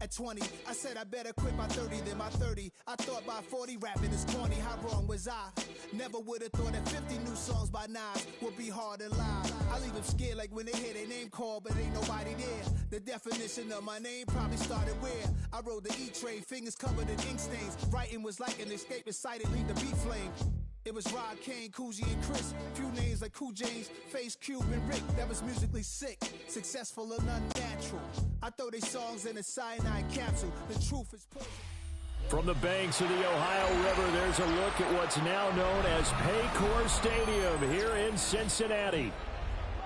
At 20, I said I better quit by 30 than by 30. I thought by 40 rapping is corny. How wrong was I? Never would have thought that 50 new songs by Nas would be hard to lie. I leave them scared like when they hear their name called, but ain't nobody there. The definition of my name probably started where I rode the E-train, fingers covered in ink stains. Writing was like an escape excited, leave the beat flame. It was Rod, Kane, Coogee, and Chris. Few names like Cool James, Face, Cube, and Rick. That was musically sick, successful and unnatural. I throw these songs in a cyanide capsule. The truth is poison. From the banks of the Ohio River, there's a look at what's now known as Paycor Stadium here in Cincinnati.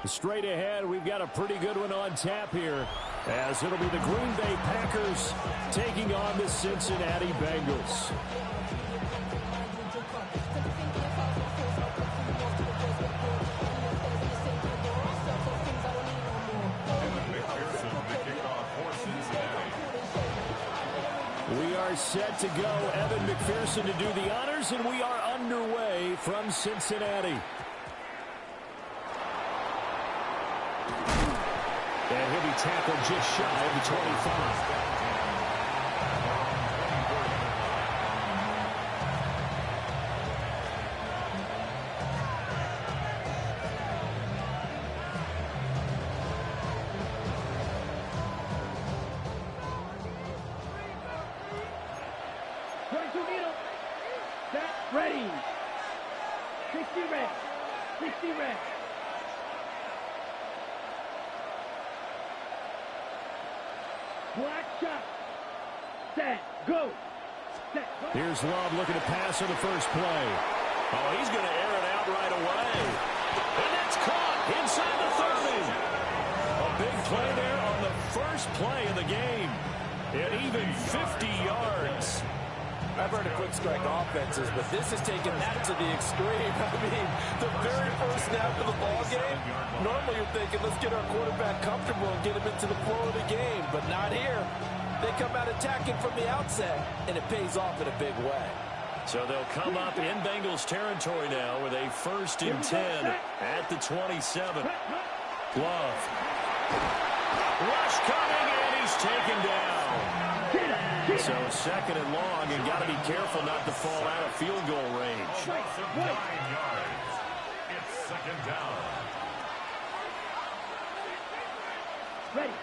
Straight ahead, we've got a pretty good one on tap here, as it'll be the Green Bay Packers taking on the Cincinnati Bengals. We are set to go. Evan McPherson to do the honors, and we are underway from Cincinnati. And he'll be tackled just shy of the 25. Ready. 60 red. 60 red. Black shot. Set. Go. Set. Go. Here's Love looking to pass on the first play. Oh, he's going to air it out right away. And that's caught inside the 30. A big play there on the first play of the game. And even 50 yards. I've heard of quick strike offenses, but this is taking that to the extreme. I mean, the very first snap of the ball game, normally you're thinking, let's get our quarterback comfortable and get him into the flow of the game, but not here. They come out attacking from the outset, and it pays off in a big way. So they'll come up in Bengals territory now with a 1st and 10 at the 27. Love. Rush coming, and he's taken down. So 2nd and long, and got to be careful not to fall out of field goal range. 9 yards. It's 2nd down. Ready.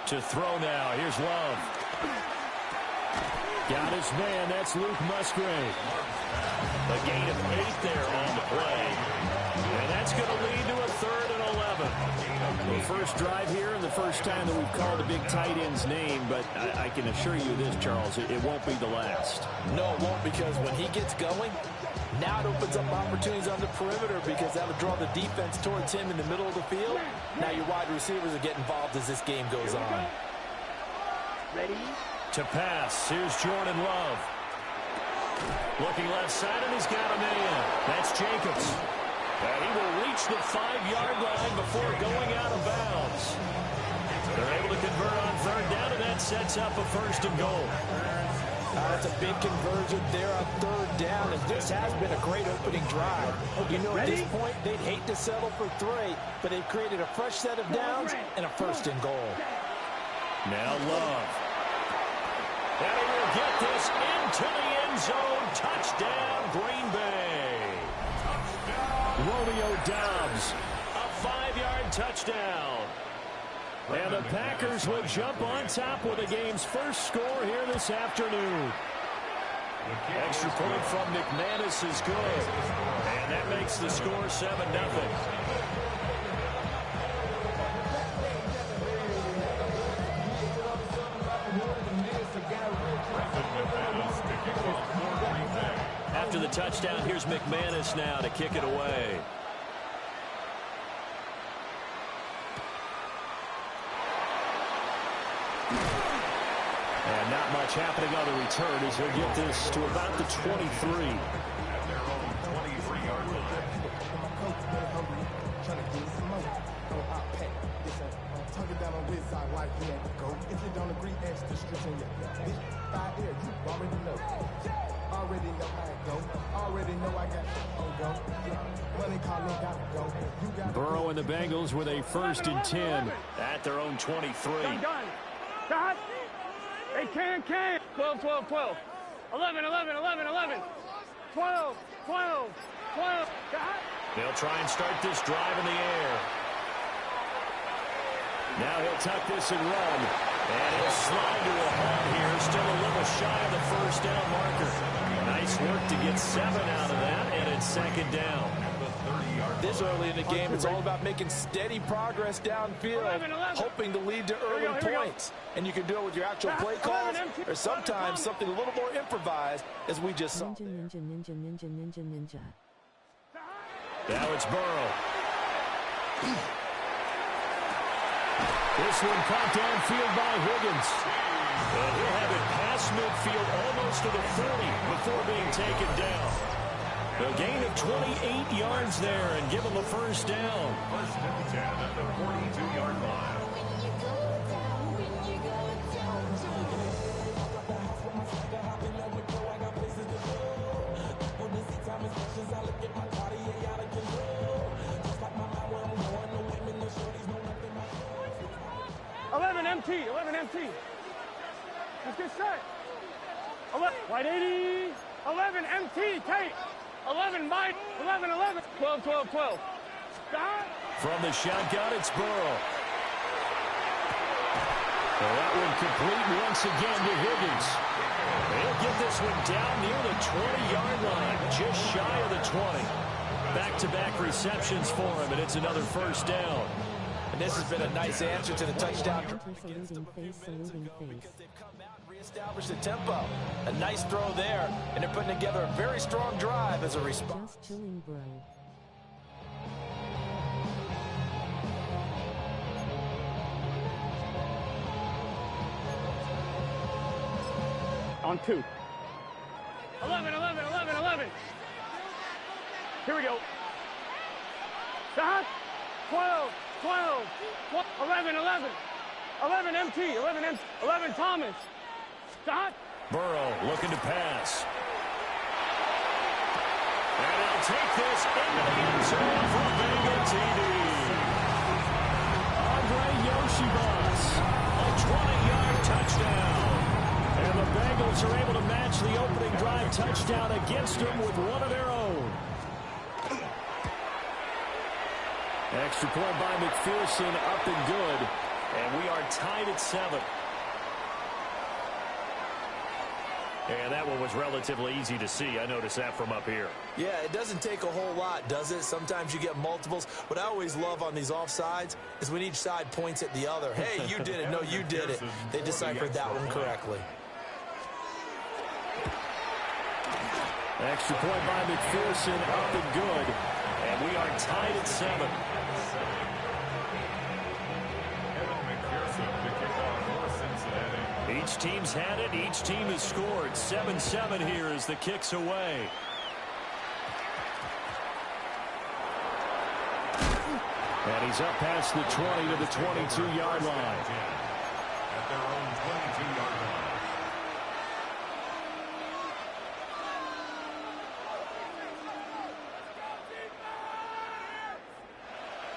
To throw now. Here's Love. Got his man. That's Luke Musgrave. A gain of 8 there on the play. And that's going to lead to a 3rd and 11. The first drive here and the first time that we've called a big tight end's name, but I can assure you this, Charles, it won't be the last. No, it won't, because when he gets going, now it opens up opportunities on the perimeter because that'll draw the defense towards him in the middle of the field. Now your wide receivers will get involved as this game goes on. Ready. To pass, here's Jordan Love. Looking left side, and he's got a man. That's Jacobs. And he will reach the 5-yard line before going out of bounds. They're able to convert on 3rd down, and that sets up a 1st and goal. That's a big conversion there on 3rd down, and this has been a great opening drive. You know, at this point, they'd hate to settle for 3, but they've created a fresh set of downs and a 1st and goal. Now Love. And he will get this into the end zone. Touchdown, Green Bay. Romeo Doubs, a 5-yard touchdown. And the Packers will jump on top with the game's first score here this afternoon. Extra point from McManus is good. And that makes the score 7-0. After the touchdown, here's McManus now to kick it away. And not much happening on the return as he'll get this to about the 23. At their own 23-yard line. Burrow and the Bengals with a 1st and 10 at their own 23. Hey, can. 12, 12, 12. 11, 11, 11, 11. 12, 12, 12. They'll try and start this drive in the air. Now he'll tuck this and run. And he'll slide to a halt here. Still a little shy of the first down marker. Nice work to get 7 out of that, and it's second down. This early in the game, it's all about making steady progress downfield, hoping to lead to early points. And you can do it with your actual play calls, or sometimes something a little more improvised, as we just saw. Ninja. Now it's Burrow. This one caught downfield by Higgins. And he'll have it past midfield almost to the 40 before being taken down. A gain of 28 yards there and give him a first down. First and 10 at the 42-yard line. MT. Let's get set. White 80. 11 MT. Tate. 11 Mike. 11. 12. Stop. From the shotgun, it's Burrow. Well, that one complete once again to Higgins. They'll get this one down near the 20-yard line, just shy of the 20. Back-to-back receptions for him, and it's another first down. And this has been a nice answer to the touchdown. Saluting face. Because they've come out and reestablished the tempo. A nice throw there, and they're putting together a very strong drive as a response. Just chilling, bro. On 2. 11. Here we go. Stop. 12. 11. 11 MT. 11 Thomas. Stop. Burrow looking to pass. And he'll take this into the end zone for a Bengal TD. Andre Yoshibas, a 20-yard touchdown. And the Bengals are able to match the opening drive touchdown against them with one of their own. Extra point by McPherson, up and good. And we are tied at 7. And that one was relatively easy to see. I noticed that from up here. Yeah, it doesn't take a whole lot, does it? Sometimes you get multiples. What I always love on these offsides is when each side points at the other. Hey, you did it. No, you did it. They deciphered that one correctly. Extra point by McPherson, up and good. And we are tied at 7. Each team's had it. Each team has scored. 7-7 here as the kick's away. And he's up past the 20 to the 22-yard line. At their own 22-yard line.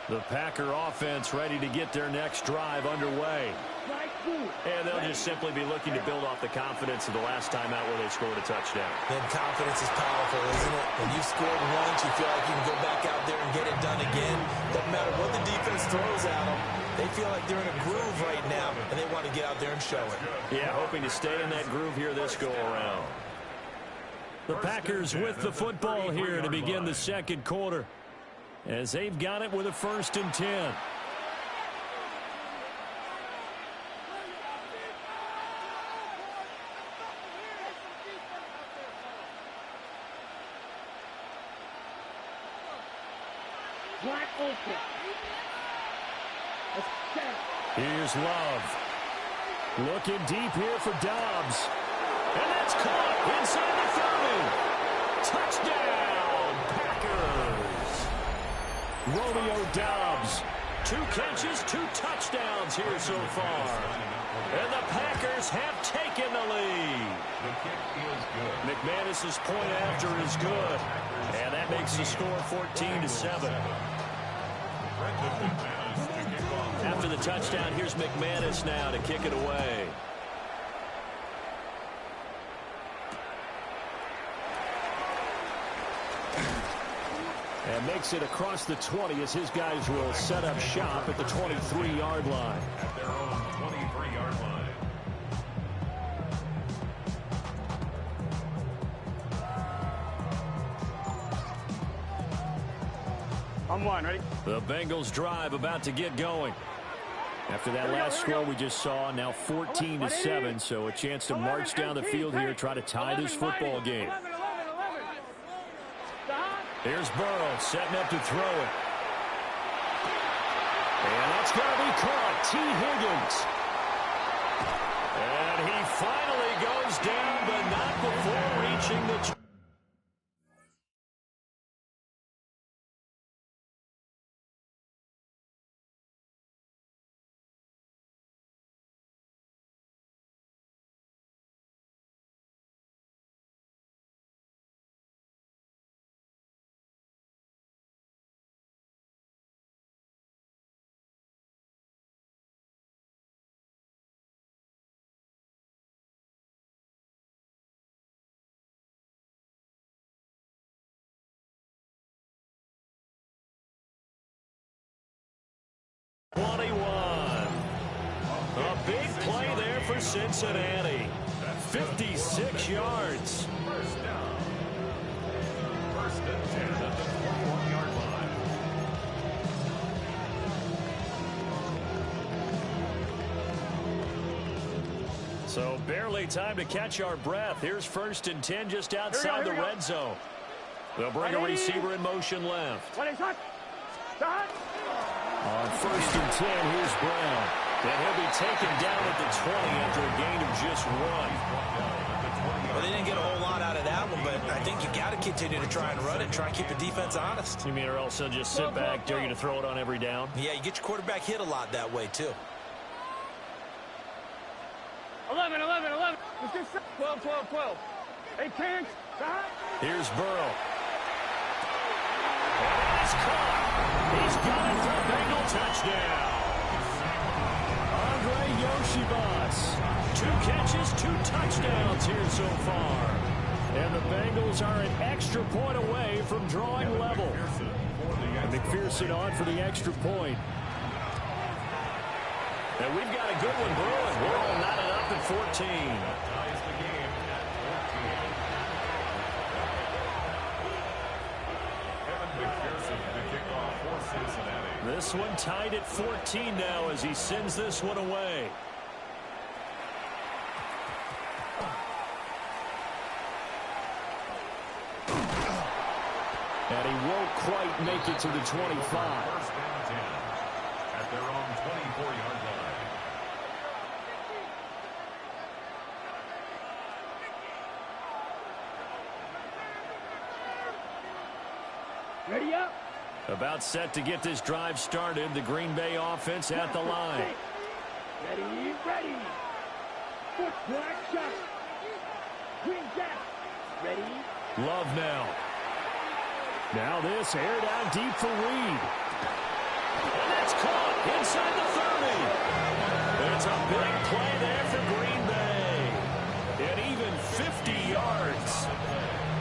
The Packer offense ready to get their next drive underway. And they'll just simply be looking to build off the confidence of the last time out where they scored a touchdown. And confidence is powerful, isn't it? When you've scored once, you feel like you can go back out there and get it done again. Doesn't matter what the defense throws at them. They feel like they're in a groove right now, and they want to get out there and show it. Yeah, hoping to stay in that groove here this go-around. The Packers with the football here to begin the second quarter, as they've got it with a 1st and 10. Here's Love. Looking deep here for Dobbs. And that's caught inside the 30. Touchdown, Packers. Romeo Dobbs. 2 catches, 2 touchdowns here so far. And the Packers have taken the lead. The kick is good. McManus's point after is good. And that makes the score 14-7. McManus to kick off. After the touchdown, here's McManus now to kick it away. And makes it across the 20 as his guys will set up shop at the 23-yard line. At their own 23-yard line. I'm one, ready? The Bengals drive about to get going. After that last score we just saw, now 14-7, so a chance to march down the field here, try to tie this football game. Here's Burrow setting up to throw it. And that's going to be caught. T. Higgins. And he finally goes down, but not before reaching the... A big play there for Cincinnati. 56 yards. First down. First and 10 at the 21-yard line. So barely time to catch our breath. Here's first and 10 just outside the red zone. They'll bring a receiver in motion left. On first and 10, here's Brown. And he'll be taken down at the 20 after a gain of just 1. Well, they didn't get a whole lot out of that one, but I think you got to continue to try and run it, try and keep the defense honest. You mean or else they'll just sit back, dare you to throw it on every down? Yeah, you get your quarterback hit a lot that way, too. 11. 12. 8 chance. Here's Burrow. And it's caught. He's got it for a Bengal touchdown. Andre Yoshibas. 2 catches, 2 touchdowns here so far. And the Bengals are an extra point away from drawing level. And McPherson on for the extra point. And we've got a good one brewing. We're all knotted up at 14. Ties the game at 14. Kevin McPherson to kick off for Cincinnati. This one tied at 14 now as he sends this one away. And he won't quite make it to the 25. First and 10 at their own 24-yard line. Ready up. About set to get this drive started. The Green Bay offense at the line. Ready. Foot black shot. Green jack. Ready. Love now. Now this aired out deep for Reed. And that's caught inside the 30. It's a big play there for Green Bay. And even 50 yards.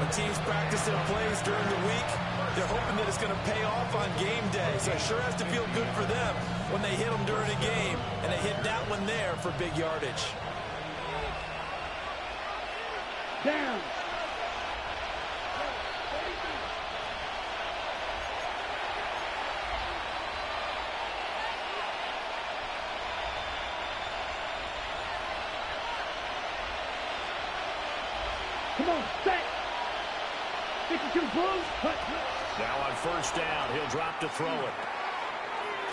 When teams practice their plays during the week, they're hoping that it's going to pay off on game day. So it sure has to feel good for them when they hit them during a game. And they hit that one there for big yardage. Down. Come on, set. 52 Bulls. Now on first down, he'll drop to throw it.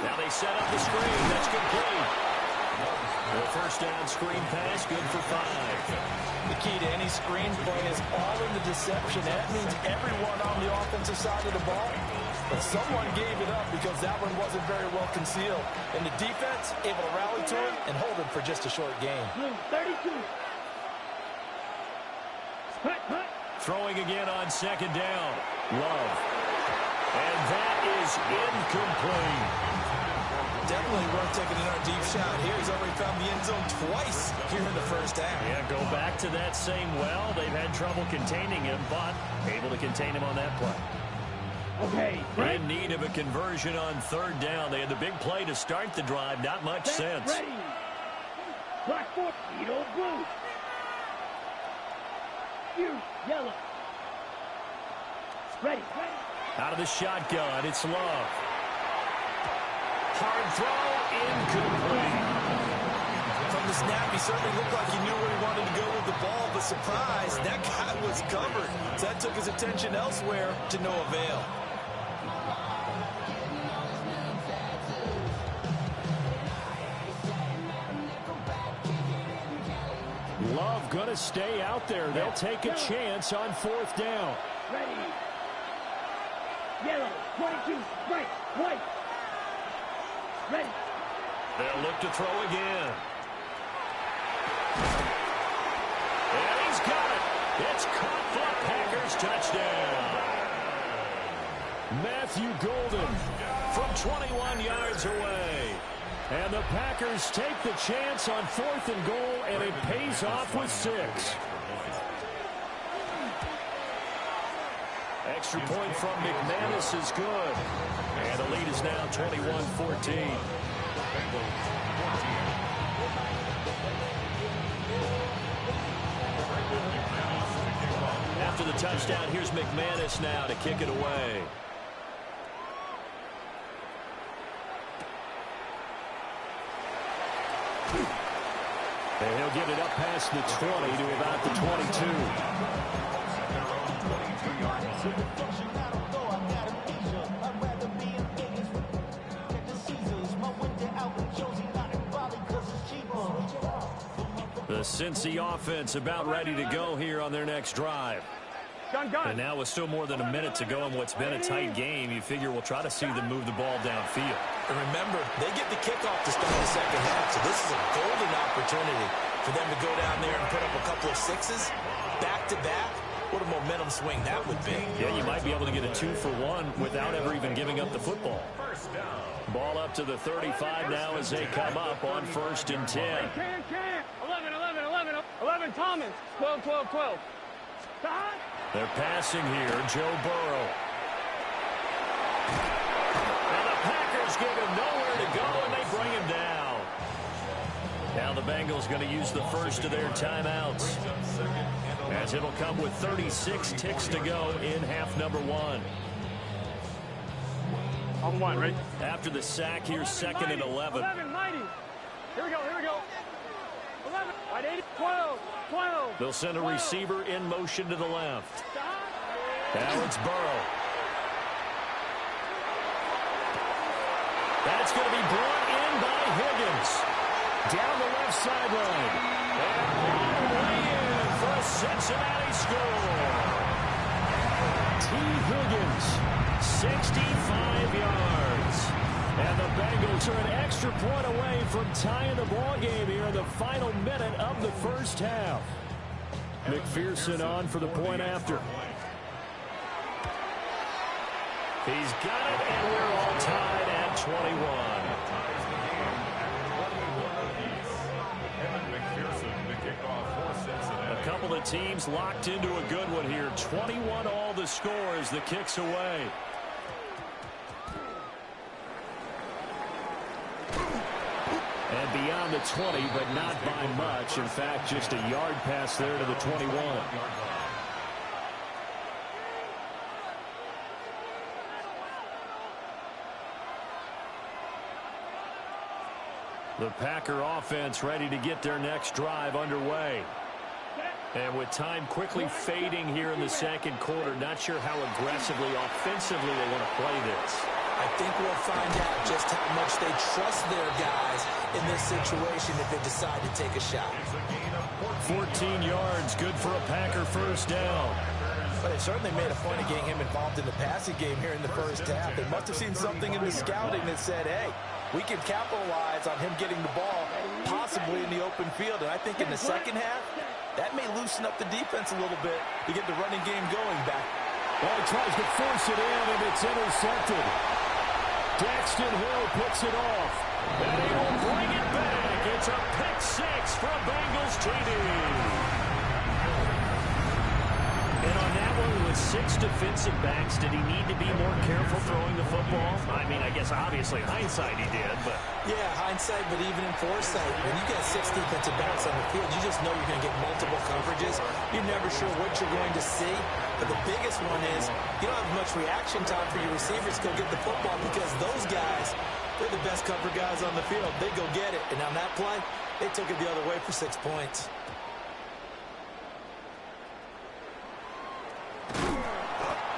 Now they set up the screen. That's complete. The first down screen pass, good for 5. The key to any screen play is all in the deception. That means everyone on the offensive side of the ball. But someone gave it up because that one wasn't very well concealed. And the defense able to rally to him and hold him for just a short game. 32. Hut. Throwing again on second down. Love. And that is incomplete. Definitely worth taking another deep shot here. He's already found the end zone twice here in the first half. Yeah, go back to that same well. They've had trouble containing him, but able to contain him on that play. Okay. Right. In need of a conversion on third down. They had the big play to start the drive. Not much sense. Ready. Black 4. Beetle blue. You. Yellow. Ready. Out of the shotgun, it's Love. Hard throw, incomplete. From the snap, he certainly looked like he knew where he wanted to go with the ball, but surprise, that guy was covered. So that took his attention elsewhere to no avail. Love going to stay out there. They'll take a chance on fourth down. Ready. Yellow. 22. Right. White. Ready. They'll look to throw again. And he's got it. It's caught for a Packers touchdown. Matthew Golden from 21 yards away. And the Packers take the chance on fourth and goal, and it pays off with 6. Extra point from McManus is good. And the lead is now 21-14. After the touchdown, here's McManus now to kick it away. And he'll get it up past the 20 to about the 22. The Cincy offense about ready to go here on their next drive. Gun. And now with still more than a minute to go in what's been a tight game, you figure we'll try to see them move the ball downfield. And remember, they get the kickoff to start the second half, so this is a golden opportunity for them to go down there and put up a couple of 6s back-to-back. What a momentum swing that would be. Yeah, you might be able to get a 2-for-1 without ever even giving up the football. Ball up to the 35 now as they come up on 1st and 10. 11 Thomas. 12. Stop. They're passing here, Joe Burrow. And the Packers give him nowhere to go, and they bring him down. Now the Bengals going to use the first of their timeouts, as it'll come with 36 ticks to go in half number 1. On 1, ready? After the sack, here's 2nd and 11. 11, mighty. Here we go. 11, right 80, 12. They'll send a receiver in motion to the left. Now it's Burrow. That's going to be brought in by Higgins. Down the left sideline. And way in for a Cincinnati score. T. Higgins, 65 yards. And the Bengals are an extra point away from tying the ball game here in the final minute of the first half. McPherson on for the point after. He's got it, and we're all tied at 21. A couple of teams locked into a good one here. 21 all the score as the kick's away. And beyond the 20, but not by much. In fact, just a yard pass there to the 21. The Packer offense ready to get their next drive underway. And with time quickly fading here in the second quarter, not sure how aggressively, offensively they want to play this. I think we'll find out just how much they trust their guys in this situation if they decide to take a shot. 14 yards, good for a Packer first down. But they certainly made a point of getting him involved in the passing game here in the first half. They must have seen something in the scouting that said, hey, we can capitalize on him getting the ball possibly in the open field. And I think in the second half, that may loosen up the defense a little bit to get the running game going back. Well, he tries to force it in, and it's intercepted. Daxton Hill picks it off, and he will bring it back. It's a pick six for a Bengals TD. And on that one, with with 6 defensive backs, did he need to be more careful throwing the football? I mean, I guess obviously hindsight he did, but... Yeah, hindsight, but even in foresight, when you got 6 defensive backs on the field, you just know you're going to get multiple coverages. You're never sure what you're going to see. But the biggest one is you don't have much reaction time for your receivers to go get the football because those guys, they're the best cover guys on the field. They go get it. And on that play, they took it the other way for 6 points.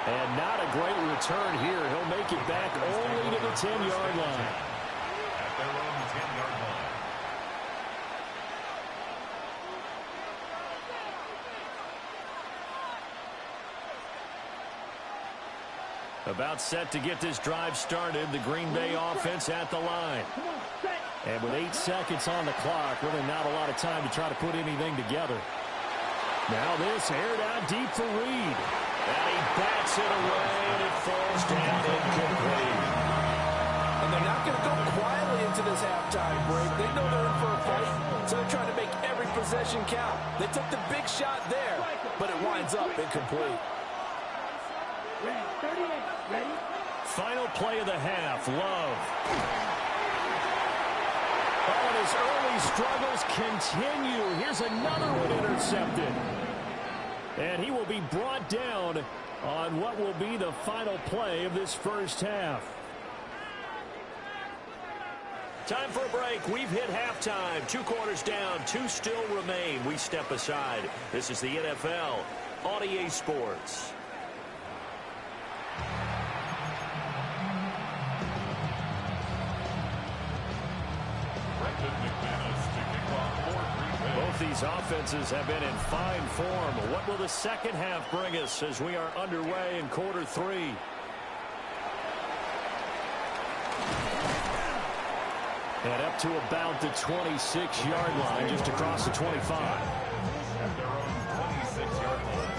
And not a great return here. He'll make it back only to the 10-yard line. At their own 10-yard line. About set to get this drive started. The Green Bay offense at the line. And with 8 seconds on the clock, really not a lot of time to try to put anything together. Now this aired out deep for Reed. And he bats it away, and it falls down incomplete. And they're not going to go quietly into this halftime break. They know they're in for a fight, so they're trying to make every possession count. They took the big shot there, but it winds up incomplete. Final play of the half, Love. Oh, and his early struggles continue. Here's another one intercepted. And he will be brought down on what will be the final play of this first half. Time for a break. We've hit halftime. 2 quarters down, 2 still remain. We step aside. This is the NFL on EA Sports. Both these offenses have been in fine form. What will the second half bring us as we are underway in quarter 3? And up to about the 26-yard line, just across the 25. At their own 26-yard line.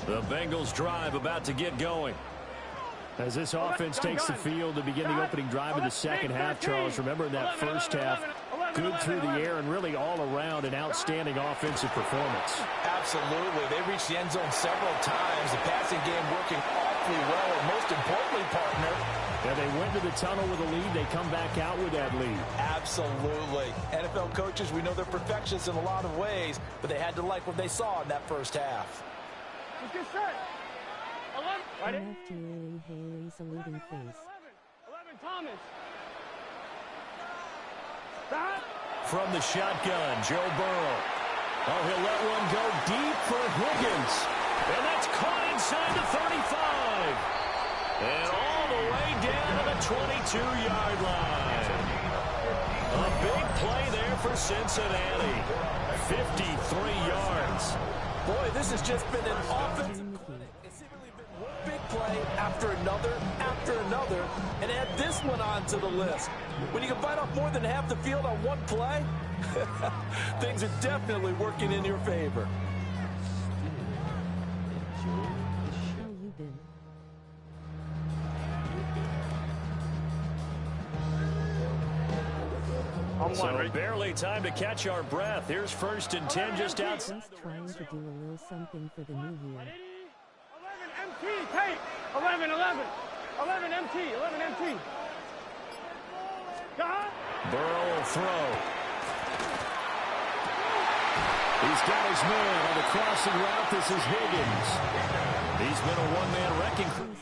The Bengals drive about to get going. As this offense takes the field to begin the opening drive of the second half, Charles, remember in that first half, good through the air and really all around an outstanding offensive performance. Absolutely. They reached the end zone several times. The passing game working awfully well, and most importantly, partner, yeah, they went to the tunnel with a lead. They come back out with that lead. Absolutely. NFL coaches, we know they're perfectionists in a lot of ways, but they had to like what they saw in that first half. Good set. 11. FTA Haley saluting face. 11 Thomas. Stop. From the shotgun, Joe Burrow. Oh, he'll let one go deep for Higgins. And that's caught inside the 35. And all the way down to the 22-yard line. A big play there for Cincinnati. 53 yards. Boy, this has just been an offensive clinic. It's simply been one big play after another, and add this one onto the list. When you can bite off more than half the field on one play, things are definitely working in your favor. So barely time to catch our breath. Here's 1st and 10 just outside. Just trying to do a little something for the new year. 11 MT, tape. 11, 11. 11 MT, 11 MT. God. Burrow will throw. He's got his man on the crossing route. This is Higgins. He's been a one-man wrecking crew.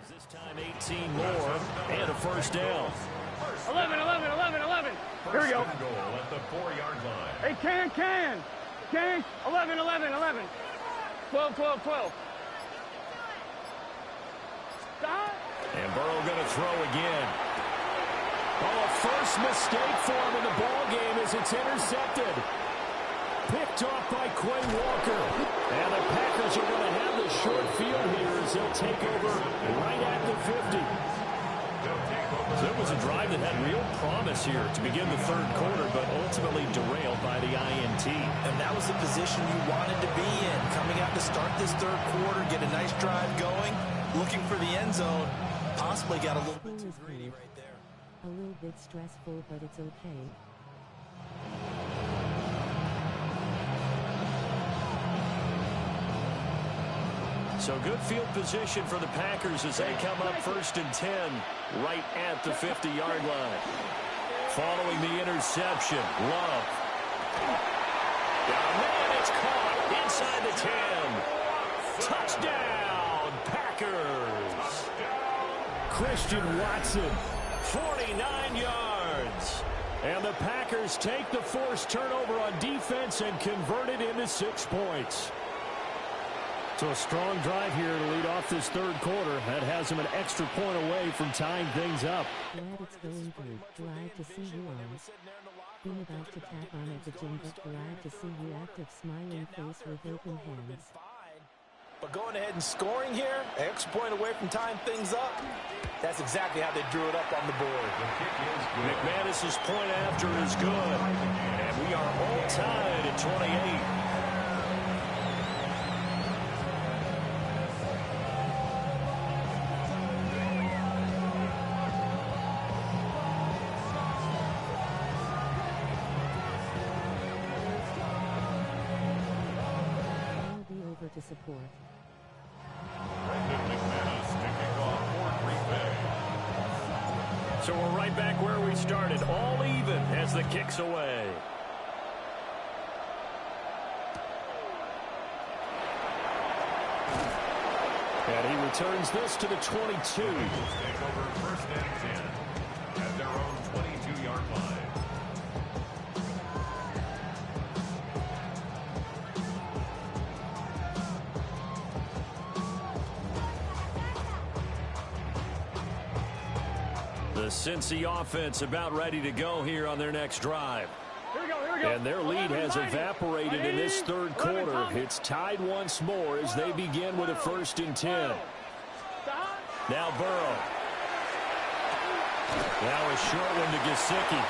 This time 18 more and a first down. 11, 11, 11, 11. Here we go. Goal at the 4-yard line. Hey, can. 11, 11, 11. 12, 12, 12. Stop. And Burrow going to throw again. Oh, a first mistake for him in the ball game as it's intercepted. Picked off by Quay Walker. And the Packers are going to have the short field here as they'll take over right at the 50. So it was a drive that had real promise here to begin the third quarter, but ultimately derailed by the INT. And that was the position you wanted to be in. Coming out to start this third quarter, get a nice drive going, looking for the end zone. Possibly got a little bit Pool too is greedy good. right there. A little bit stressful, but it's okay. So good field position for the Packers as they come up 1st and 10 right at the 50-yard line. Following the interception, Love. Oh, man, it's caught inside the 10. Touchdown, Packers. Christian Watson, 49 yards. And the Packers take the forced turnover on defense and convert it into 6 points. So a strong drive here to lead off this third quarter. That has them an extra point away from tying things up. Glad it's going good. Glad to see you on. Been about to tap on at the gym, but glad to see you active, smiling face with open hands. But going ahead and scoring here, an extra point away from tying things up, that's exactly how they drew it up on the board. McManus's point after is good. And we are all tied at 28. To support. Brendan McManus kicking off for Green Bay. So we're right back where we started, all even as the kick's away. And he returns this to the 22. Take over 1st and 10 at their own 22-yard line. The Cincy offense about ready to go here on their next drive. Here we go. And their lead has evaporated in this third quarter. It's tied once more as they begin with a 1st and 10. Now Burrow. Now a short one to Gesicki.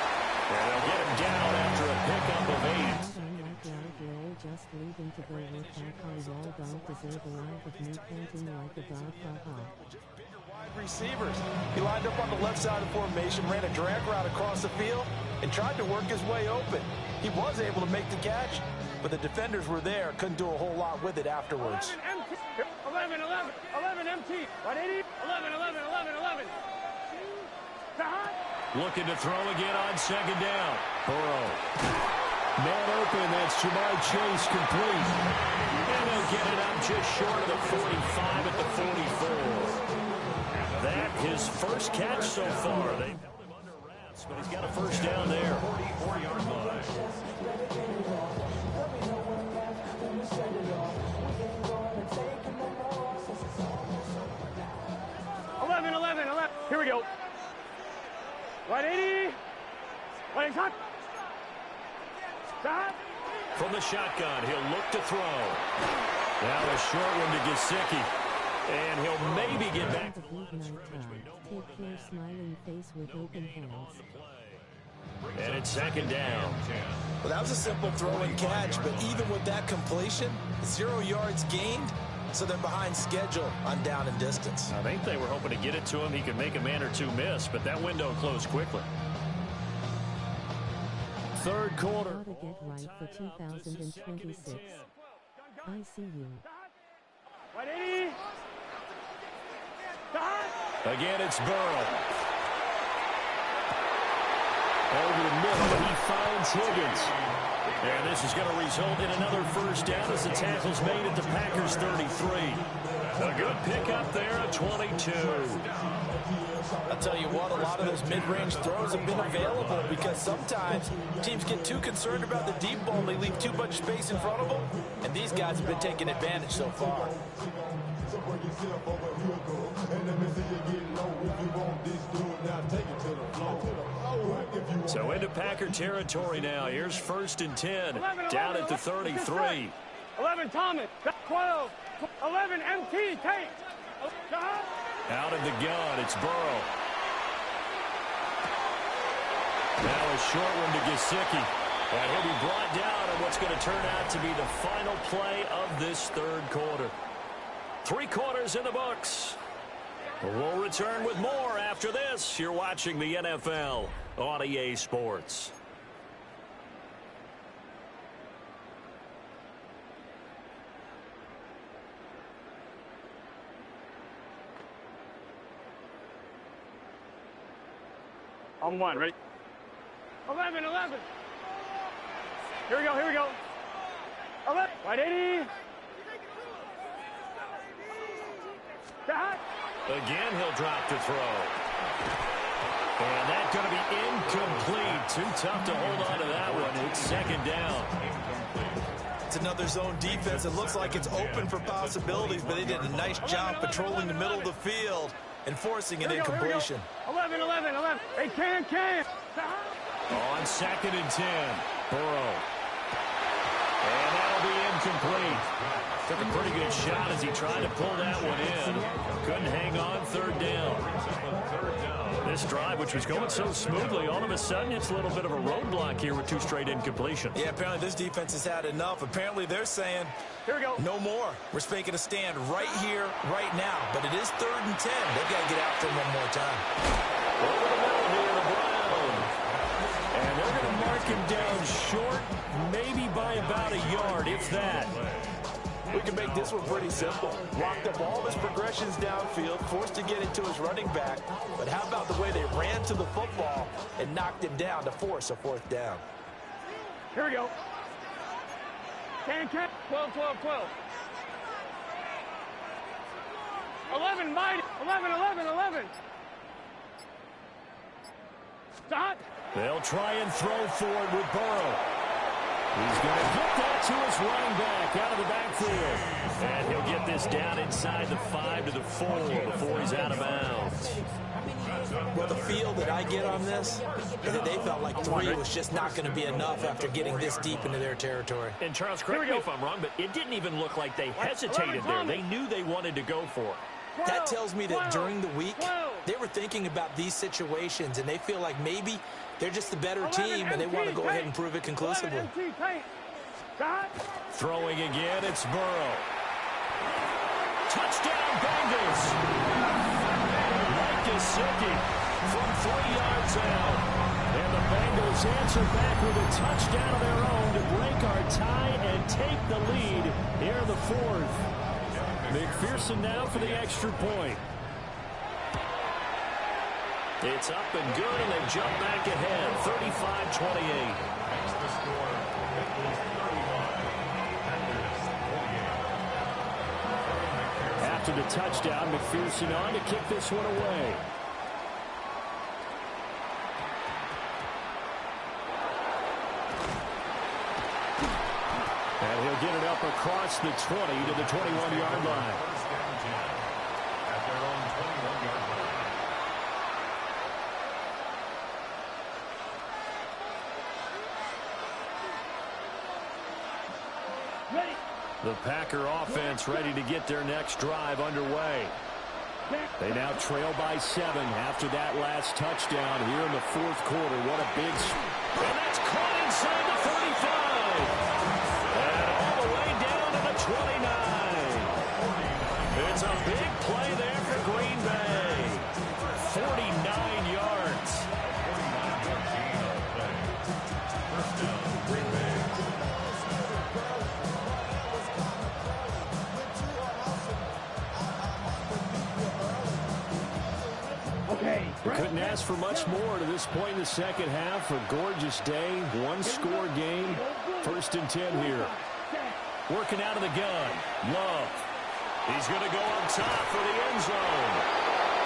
And they'll get him down after a pickup of 8. Just leaving to go with that Wall don't deserve a life of me panting like a dog. Wide receivers. He lined up on the left side of the formation, ran a drag route across the field, and tried to work his way open. He was able to make the catch, but the defenders were there, couldn't do a whole lot with it afterwards. 11 MT. 180. 11. Looking to throw again on 2nd down. Burrow. Man open, that's Jamar Chase complete. And he'll get it up just short of the 45 at the 44. That his first catch so far. They held him under wraps, but he's got a 1st down there. 44-yard line. 11. Here we go. 180. Playing cut. Stop. From the shotgun, he'll look to throw. Now a short one to Gesicki. And he'll maybe get back to the line of scrimmage, but Take care, smiling face with open hands. And it's 2nd down. Well, that was a simple throw and catch, but even with that completion, 0 yards gained, so they're behind schedule on down and distance. I think they were hoping to get it to him. He could make a man or two miss, but that window closed quickly. Third quarter. Gotta get right for 2026. I see you. 180. Again, it's Burrow. Over the middle, he finds Higgins. And this is going to result in another 1st down as the tackle's made at the Packers 33. A good pickup there at 22. I'll tell you what, a lot of those mid-range throws have been available because sometimes teams get too concerned about the deep ball and they leave too much space in front of them, and these guys have been taking advantage so far. So into Packer territory now. Here's 1st and 10, down at the 33. 11 Thomas. 12. 11 MT. Tate. Out of the gun, it's Burrow. Now a short one to Gesicki. And he'll be brought down on what's going to turn out to be the final play of this third quarter. 3 quarters in the books. We'll return with more after this. You're watching the NFL on EA Sports. On one, ready? 11. Here we go. 11. Wide 80. That. Again, he'll drop to throw. And that's going to be incomplete. Too tough to hold on to that one. It's second down. It's another zone defense. It looks like it's open for possibilities, but they did a nice job patrolling the middle of the field and forcing an incompletion. 11. Hey, can. On 2nd and 10. Burrow. And that'll be incomplete. Took a pretty good shot as he tried to pull that one in. Couldn't hang on, 3rd down. This drive, which was going so smoothly, all of a sudden it's a little bit of a roadblock here with 2 straight incompletions. Yeah, apparently this defense has had enough. Apparently they're saying, here we go. No more. We're making a stand right here, right now. But it is 3rd and 10. They've got to get after him one more time. Over the middle here, the Browns. And they're going to mark him down short, maybe by about a yard, if that. We can make this one pretty simple. Locked up all his progressions downfield, forced to get into his running back. But how about the way they ran to the football and knocked him down to force a 4th down? Here we go. Can. 12. 11, mighty. 11. Stop. They'll try and throw for it with Burrow. He's going to get that to his running back out of the backfield. And he'll get this down inside the 5 to the 4 before he's out of bounds. Well, the feel that I get on this is that they felt like 3 was just not going to be enough after getting this deep into their territory. And Charles, correct me if I'm wrong, but it didn't even look like they hesitated there. They knew they wanted to go for it. That tells me that during the week, they were thinking about these situations, and they feel like maybe they're just the better team, and they want to go ahead and prove it conclusively. Throwing again, it's Burrow. Touchdown, Bengals! Mike Gesicki from 3 yards out. And the Bengals answer back with a touchdown of their own to break our tie and take the lead here in the 4th. McPherson now for the extra point. It's up and good, and they jump back ahead, 35-28. After the touchdown, McPherson on to kick this one away. And he'll get it up across the 20 to the 21-yard line. The Packer offense ready to get their next drive underway. They now trail by 7 after that last touchdown here in the 4th quarter. What a big... And that's caught inside the 35. And all the way down to the 29. It's a big play there for Green Bay. 49 yards. We couldn't ask for much more to this point in the second half. A gorgeous day, 1-score game. 1st and 10 here. Working out of the gun. Love. He's going to go on top for the end zone.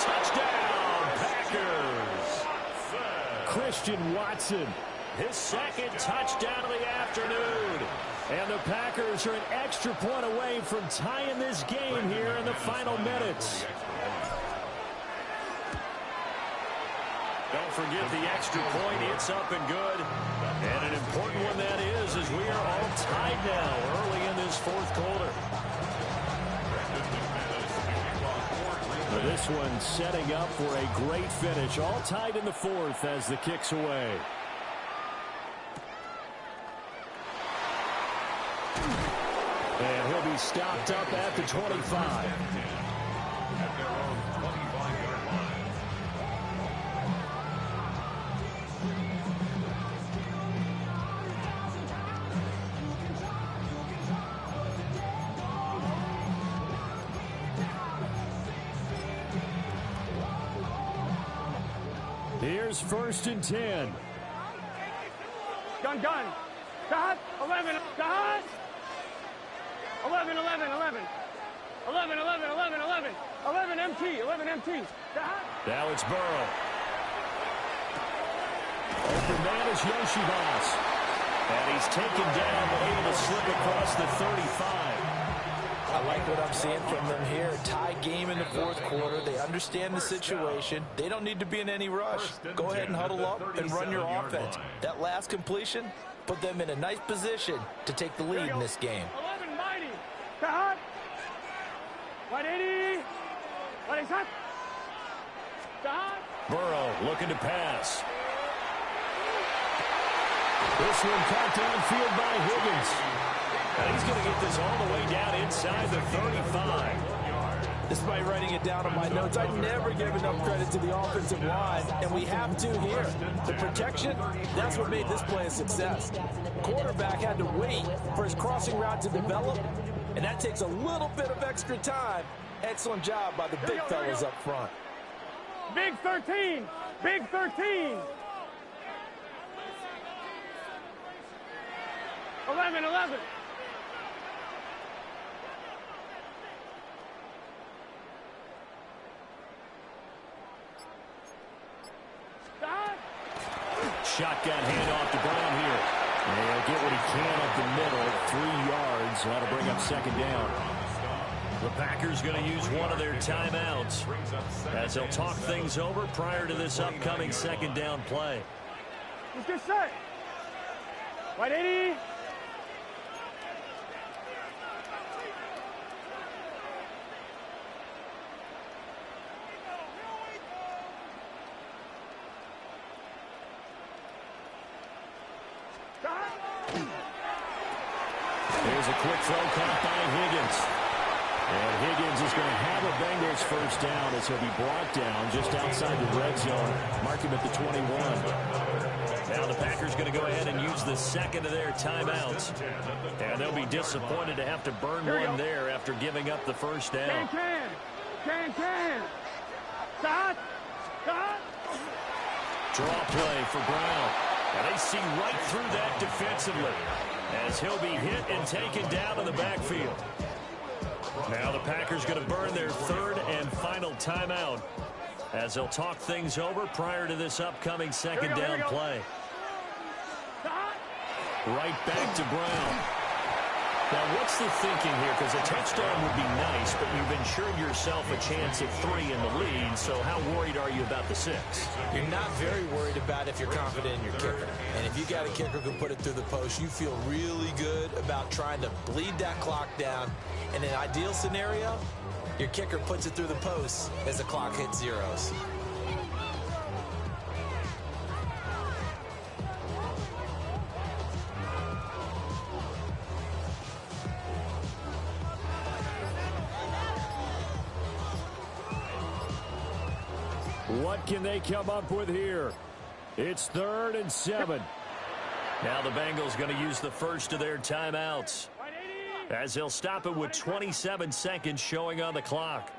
Touchdown, Packers. Christian Watson, his 2nd touchdown of the afternoon. And the Packers are an extra point away from tying this game here in the final minutes. Don't forget the extra point. It's up and good. And an important one that is, as we are all tied now early in this 4th quarter. Now this one setting up for a great finish. All tied in the 4th as the kick's away. And he'll be stopped up at the 25. Here's 1st and 10. Gun. Got 11. Got 11. 11 MT. 11 MT. Now it's Burrow. Open man is Yoshibas. And he's taken down, but able to slip across the 35. I like what I'm seeing from them here. Tie game in the 4th quarter. They understand the situation. They don't need to be in any rush. Go ahead and huddle up and run your offense. That last completion put them in a nice position to take the lead in this game. 11 mighty. Got 180. 180. Got Burrow looking to pass. This one caught downfield by Higgins. And he's going to get this all the way down inside the 35. Despite writing it down on my notes, I never give enough credit to the offensive line, and we have to here. The protection, that's what made this play a success. Quarterback had to wait for his crossing route to develop, and that takes a little bit of extra time. Excellent job by the big fellas up front. Big 13. Big 13. 11. Shotgun handoff to Brown here. And he'll get what he can up the middle. 3 yards. That'll bring up 2nd down. The Packers going to use one of their timeouts as they'll talk things over prior to this upcoming 2nd down play. Let's get set. 180. Here's a quick throw caught by Higgins. And Higgins is going to have a Bengals 1st down as he'll be brought down just outside the red zone. Mark him at the 21. Now the Packers going to go ahead and use the 2nd of their timeouts. And they'll be disappointed to have to burn one there after giving up the 1st down. Can. Got. Draw play for Brown. And they see right through that defensively as he'll be hit and taken down in the backfield. Now the Packers going to burn their 3rd and final timeout as they'll talk things over prior to this upcoming 2nd down play. Right back to Brown. Now, what's the thinking here? Because a touchdown would be nice, but you've ensured yourself a chance at 3 in the lead, so how worried are you about the 6? You're not very worried about if you're confident in your kicker. And if you got a kicker who can put it through the post, you feel really good about trying to bleed that clock down. In an ideal scenario, your kicker puts it through the post as the clock hits zeros. What can they come up with here? It's 3rd and 7. Now the Bengals going to use the 1st of their timeouts as they'll stop it with 27 seconds showing on the clock.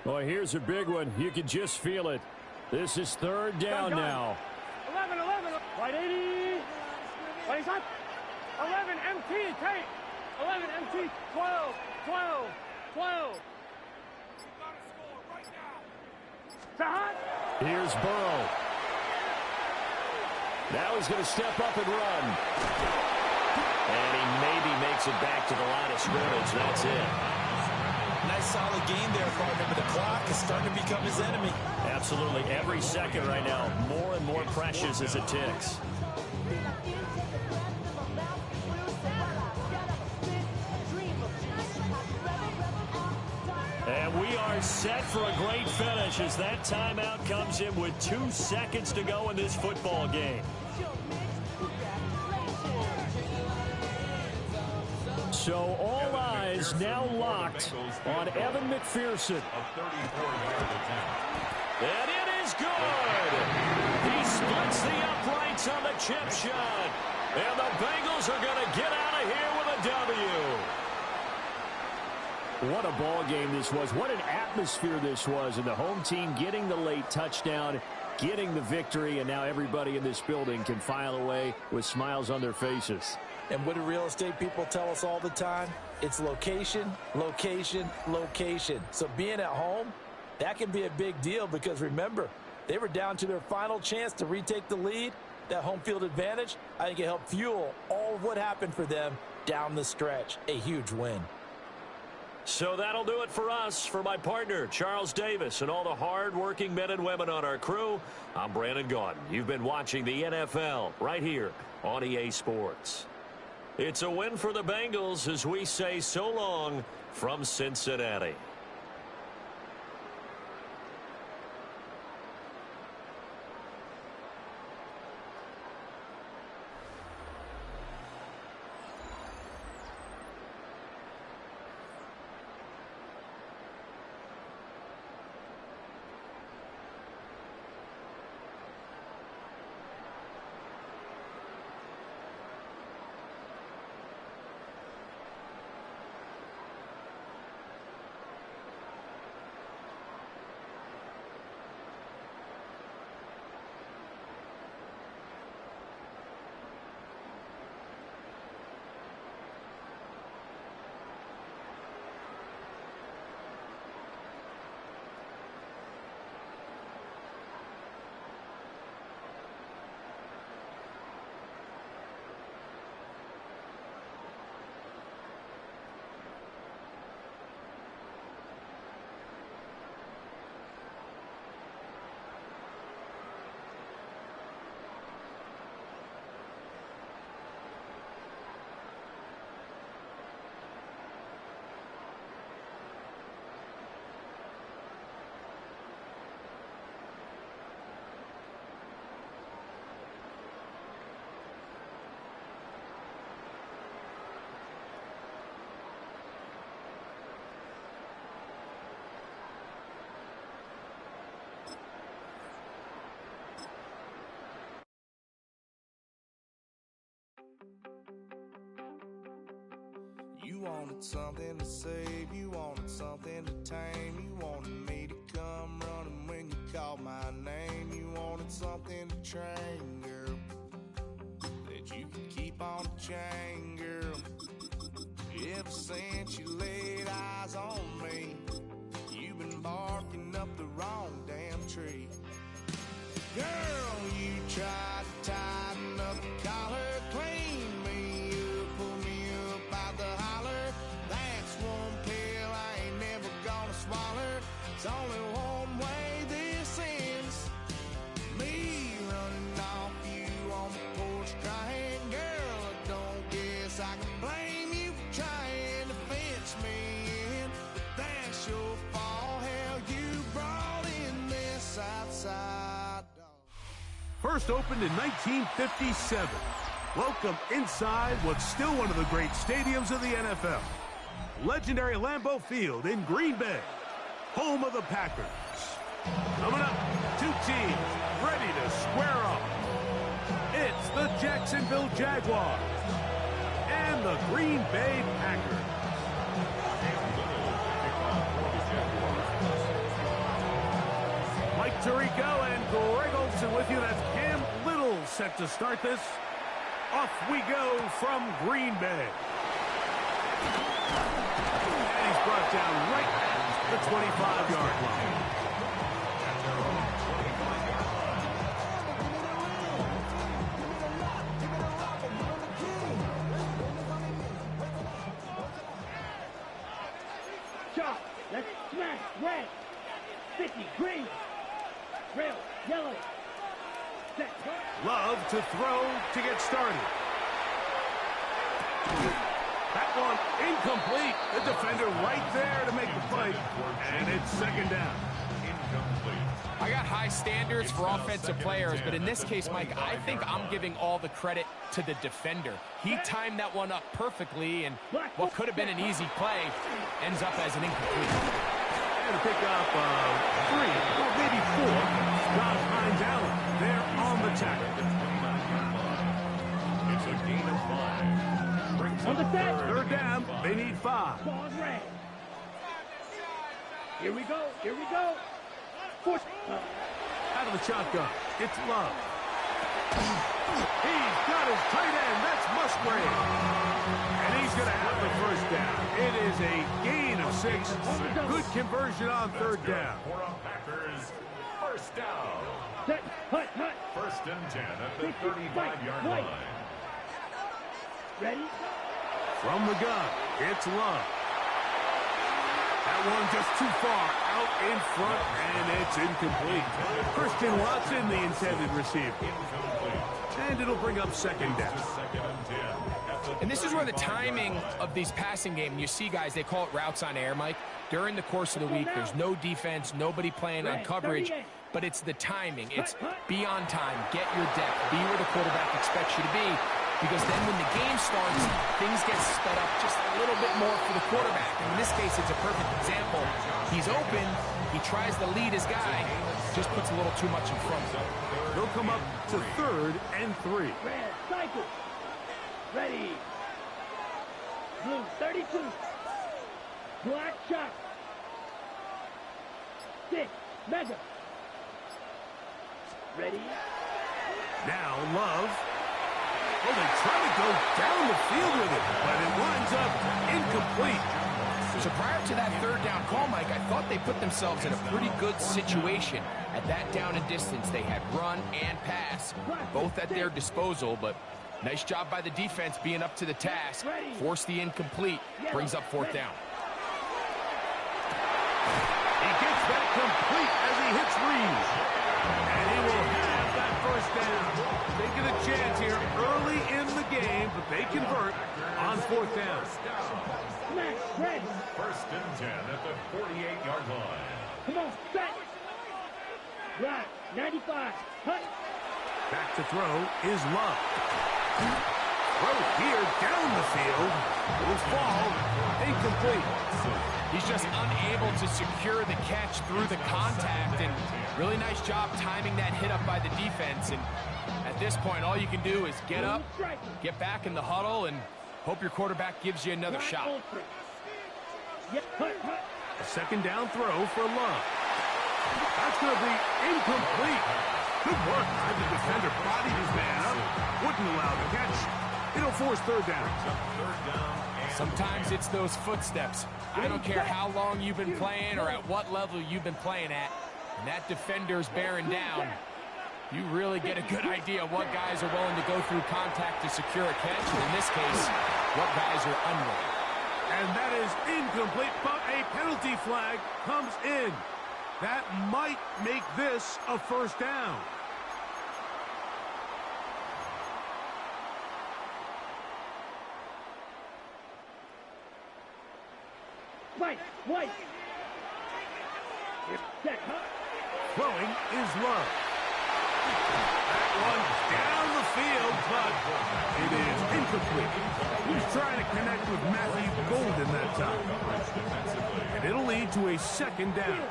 Well, here's a big one. You can just feel it. This is 3rd down now. 11. 180. 11 MT. Take. 11 MT. 12. Here's Burrow. Now he's going to step up and run. And he maybe makes it back to the line of scrimmage. That's it. Nice solid gain there, partner, but the clock is starting to become his enemy. Absolutely. Every second right now, more and more precious as it ticks. And we are set for a great finish as that timeout comes in with 2 seconds to go in this football game. So all eyes now locked on Evan McPherson. And it is good. He splits the uprights on the chip shot. And the Bengals are going to get out of here with a W. What a ball game this was. What an atmosphere this was. And the home team getting the late touchdown, getting the victory, and now everybody in this building can file away with smiles on their faces. And what do real estate people tell us all the time? It's location, location, location. So being at home, that can be a big deal because, remember, they were down to their final chance to retake the lead. That home field advantage, I think it helped fuel all of what happened for them down the stretch. A huge win. So that'll do it for us. For my partner, Charles Davis, and all the hard-working men and women on our crew, I'm Brandon Gaudin. You've been watching the NFL right here on EA Sports. It's a win for the Bengals as we say so long from Cincinnati. You wanted something to save, you wanted something to tame, you wanted me to come running when you called my name, you wanted something to train, girl, that you could keep on the chain, girl. Ever since you laid eyes on me, you've been barking up the wrong damn tree. Girl, you tried to tighten up the collar, clean me up, pull me up out the holler. That's one pill I ain't never gonna swallow. It's only one way this ends. Me running off you on the porch crying. Girl, I don't guess I can blame you for trying to fence me in. But that's your fault, hell, you brought in this outside. First opened in 1957. Welcome inside what's still one of the great stadiums of the NFL. Legendary Lambeau Field in Green Bay, home of the Packers. Coming up, two teams ready to square off. It's the Jacksonville Jaguars and the Green Bay Packers. Mike Tirico and Greg Olsen with you. That's Cam Little set to start this. Off we go from Green Bay. And he's brought down right at the 25-yard line. Chop, let's smash red, sticky green, red, yellow. Love to throw to get started. That one incomplete. The defender right there to make the play. And it's second down. I got high standards for offensive players, but in this case, Mike, I think I'm giving all the credit to the defender. He timed that one up perfectly, and what could have been an easy play ends up as an incomplete. And pick up 3 or maybe 4 Third down, they need 5. Here we go. Here we go. Out of the shotgun, it's Love. He's got his tight end. That's Musgrave. And he's going to have the first down. It is a gain of 6. Good conversion on third down. Packers, first down. Hut. First and 10 at the 35-yard line. Ready? From the gun, it's Love. That one just too far out in front, and it's incomplete. Christian Watson, the intended receiver. And it'll bring up second down. And this is where the timing of these passing game, you see guys, they call it routes on air, Mike. During the course of the week, there's no defense, nobody playing on coverage, but it's the timing. It's be on time, get your depth, be where the quarterback expects you to be, because then when the game starts, things get sped up just a little bit more for the quarterback. And in this case, it's a perfect example. He's open, he tries to lead his guy, just puts a little too much in front. They'll come up to 3rd and 3. Red, cycle. Ready. Blue, 32. Black shot. 6, mega. Ready. Now Love. Well, they try to go down the field with it, but it winds up incomplete. So prior to that third down call, Mike, I thought they put themselves in a pretty good situation. At that down and distance, they had run and pass, both at their disposal, but nice job by the defense being up to the task. Force the incomplete, brings up 4th down. He gets that complete as he hits Reeves. And he will have that first down. Taking a chance here early in the game, but they convert on 4th down. First and 10 at the 48-yard line. Come on, set. Right, 95. Hut. Back to throw is Love. Throw here down the field. Will fall. Incomplete. He's just unable to secure the catch through the contact, and really nice job timing that hit up by the defense. And at this point, all you can do is get up, get back in the huddle, and hope your quarterback gives you another shot. A second down throw for Love. That's going to be incomplete. Good work by the defender. Bodied his man up. Wouldn't allow the catch. It'll force third down. Sometimes it's those footsteps. I don't care how long you've been playing or at what level you've been playing at. And that defender's bearing down. You really get a good idea what guys are willing to go through contact to secure a catch. And in this case, what guys are unwilling. And that is incomplete, but a penalty flag comes in. That might make this a first down. White. Throwing is Love. That one down the field, but it is incomplete. He's trying to connect with Matthew Golden that time. And it'll lead to a second down.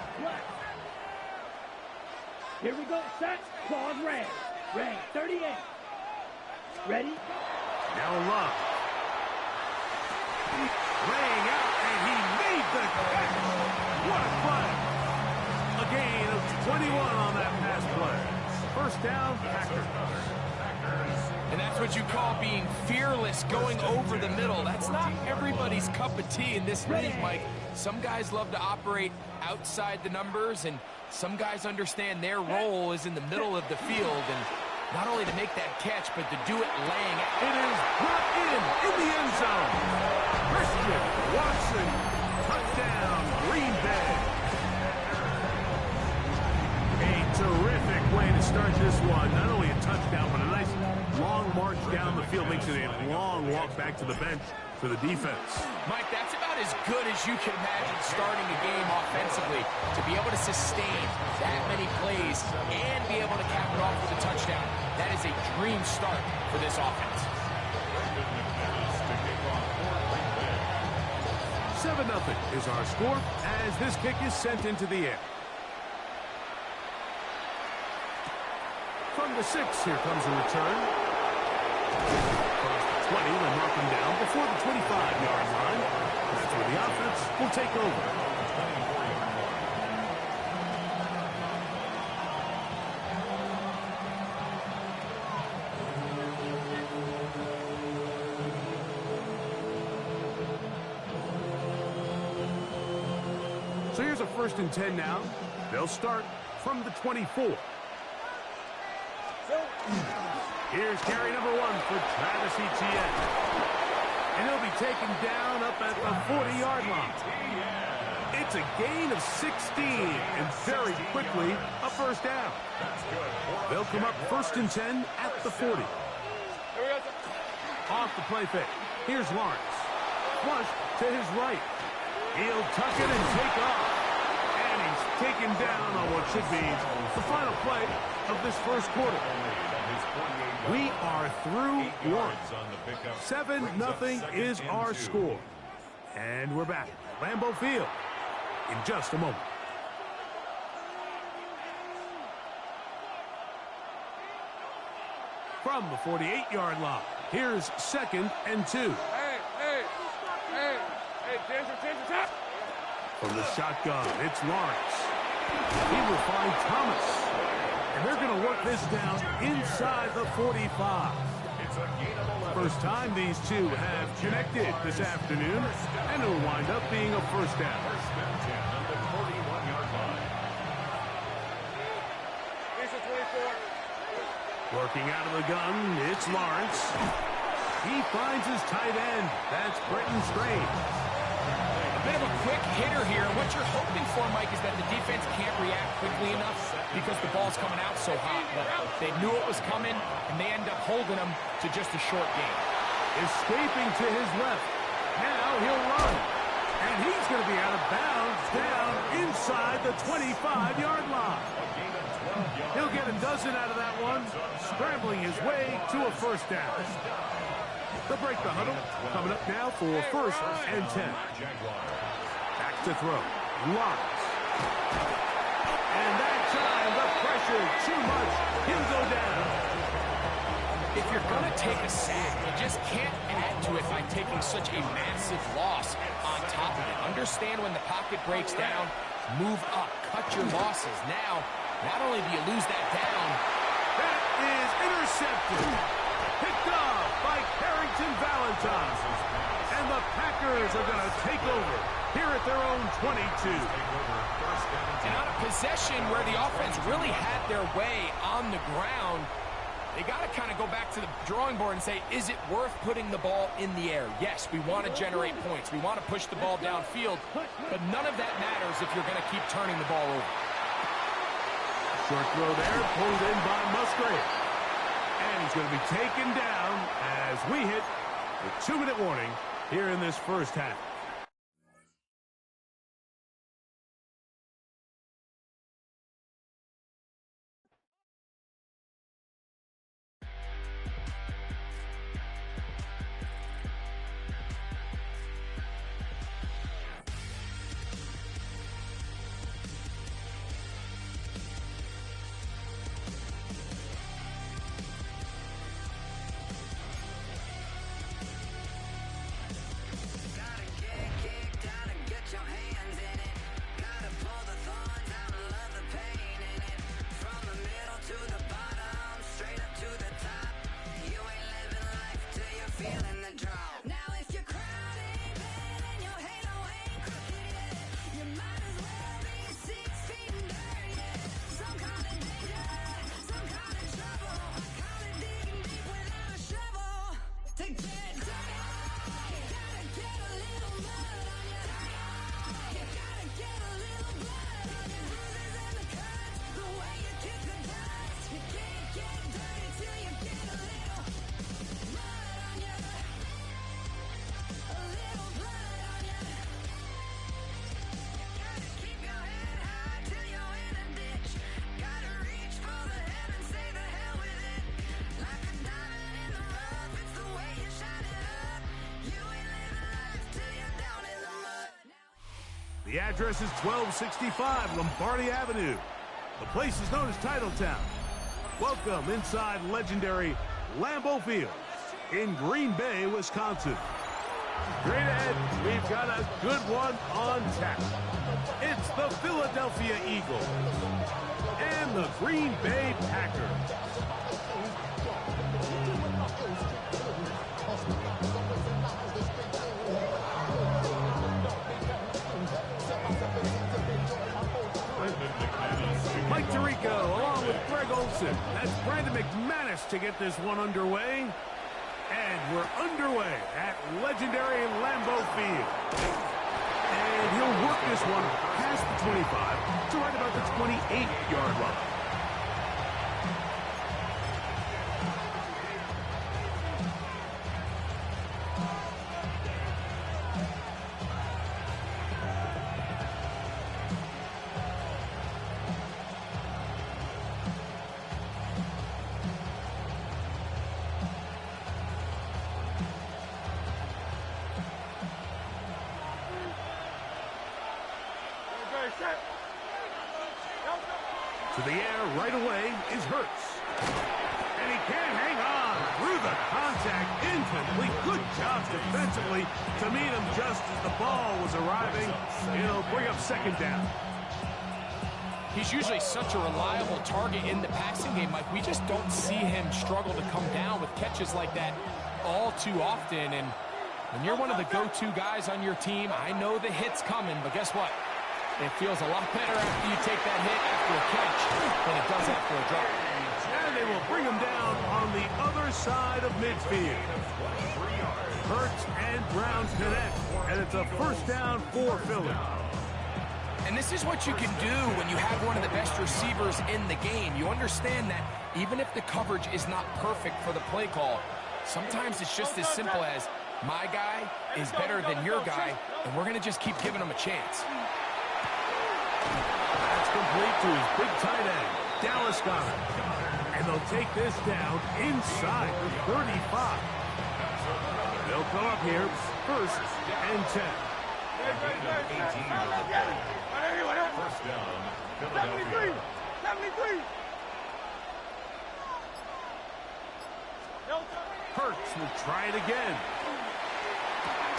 Here we go, set. Pause, red. Red, 38. Ready? Now Love. Laying out, and he made the catch. What a play. A gain of 21 on that pass play. First down, Packers. And that's what you call being fearless, going over the middle. That's not everybody's cup of tea in this league, Mike. Some guys love to operate outside the numbers, and some guys understand their role is in the middle of the field, and not only to make that catch, but to do it laying out. It is brought in the end zone. Christian Watson, touchdown, Green Bay. A terrific way to start this one. Not only a touchdown, but a nice long march down the field. Makes it a long walk back to the bench for the defense. Mike, that's about as good as you can imagine starting a game offensively. To be able to sustain that many plays and be able to cap it off with a touchdown, that is a dream start for this offense. 7-0 is our score as this kick is sent into the air. From the 6, here comes a return. Across the 20, then mark him down before the 25-yard line. That's where the offense will take over. So here's a 1st and 10 now. They'll start from the 24. Here's carry number 1 for Travis Etienne. And he'll be taken down up at the 40-yard line. It's a gain of 16, and very quickly, a 1st down. They'll come up 1st and 10 at the 40. Off the play fake. Here's Lawrence. Flush to his right. He'll tuck it and take off. And he's taken down on what should be the final play of this 1st quarter. We are through 1. 7-0 is our score. And we're back at Lambeau Field in just a moment. From the 48-yard line, here's 2nd and 2. From the shotgun, it's Lawrence. He will find Thomas. And they're going to work this down inside the 45. First time these two have connected this afternoon, and it'll wind up being a 1st down. Working out of the gun, it's Lawrence. He finds his tight end. That's Brenton Strange. Bit of a quick hitter here. What you're hoping for, Mike, is that the defense can't react quickly enough because the ball's coming out so hot. But they knew it was coming, and they end up holding them to just a short game. Escaping to his left. Now he'll run. And he's going to be out of bounds down inside the 25-yard line. He'll get a dozen out of that one, scrambling his way to a 1st down. They'll break the huddle. Coming up now for 1st and 10. Back to throw. Lawrence. And that time, the pressure too much. He'll go down. If you're going to take a sack, you just can't add to it by taking such a massive loss on top of it. Understand when the pocket breaks down, move up, cut your losses. Now, not only do you lose that down, that is intercepted. Picked off by Carrington Valentine. And the Packers are going to take over here at their own 22. And on a possession where the offense really had their way on the ground, they got to kind of go back to the drawing board and say, is it worth putting the ball in the air? Yes, we want to generate points. We want to push the ball downfield, but none of that matters if you're going to keep turning the ball over. Short throw there, pulled in by Musgrave. And he's going to be taken down as we hit the 2-minute warning here in this 1st half. The address is 1265 Lombardi Avenue. The place is known as Titletown. Welcome inside legendary Lambeau Field in Green Bay, Wisconsin. Straight ahead, we've got a good one on tap. It's the Philadelphia Eagles and the Green Bay Packers. Mike Tirico along with Greg Olson. That's Brandon McManus to get this one underway. And we're underway at legendary Lambeau Field. And he'll work this one past the 25 to right about the 28-yard line. To the air right away is Hurts. And he can't hang on through the contact. Incomplete. Good job defensively to meet him just as the ball was arriving. It'll bring up second down. He's usually such a reliable target in the passing game, Mike. We just don't see him struggle to come down with catches like that all too often. And when you're one of the go-to guys on your team, I know the hit's coming, but guess what? It feels a lot better after you take that hit after a catch than it does after a drop. And they will bring him down on the other side of midfield. Hurts and Browns connect, and it's a first down for Philly. And this is what you can do when you have one of the best receivers in the game. You understand that even if the coverage is not perfect for the play call, sometimes it's just as simple as my guy is better than your guy, and we're going to just keep giving him a chance. That's complete to his big tight end, Dallas Goedert. And they'll take this down inside the 35. They'll come up here, first and 10. First down, Philadelphia. 73. Hurts will try it again.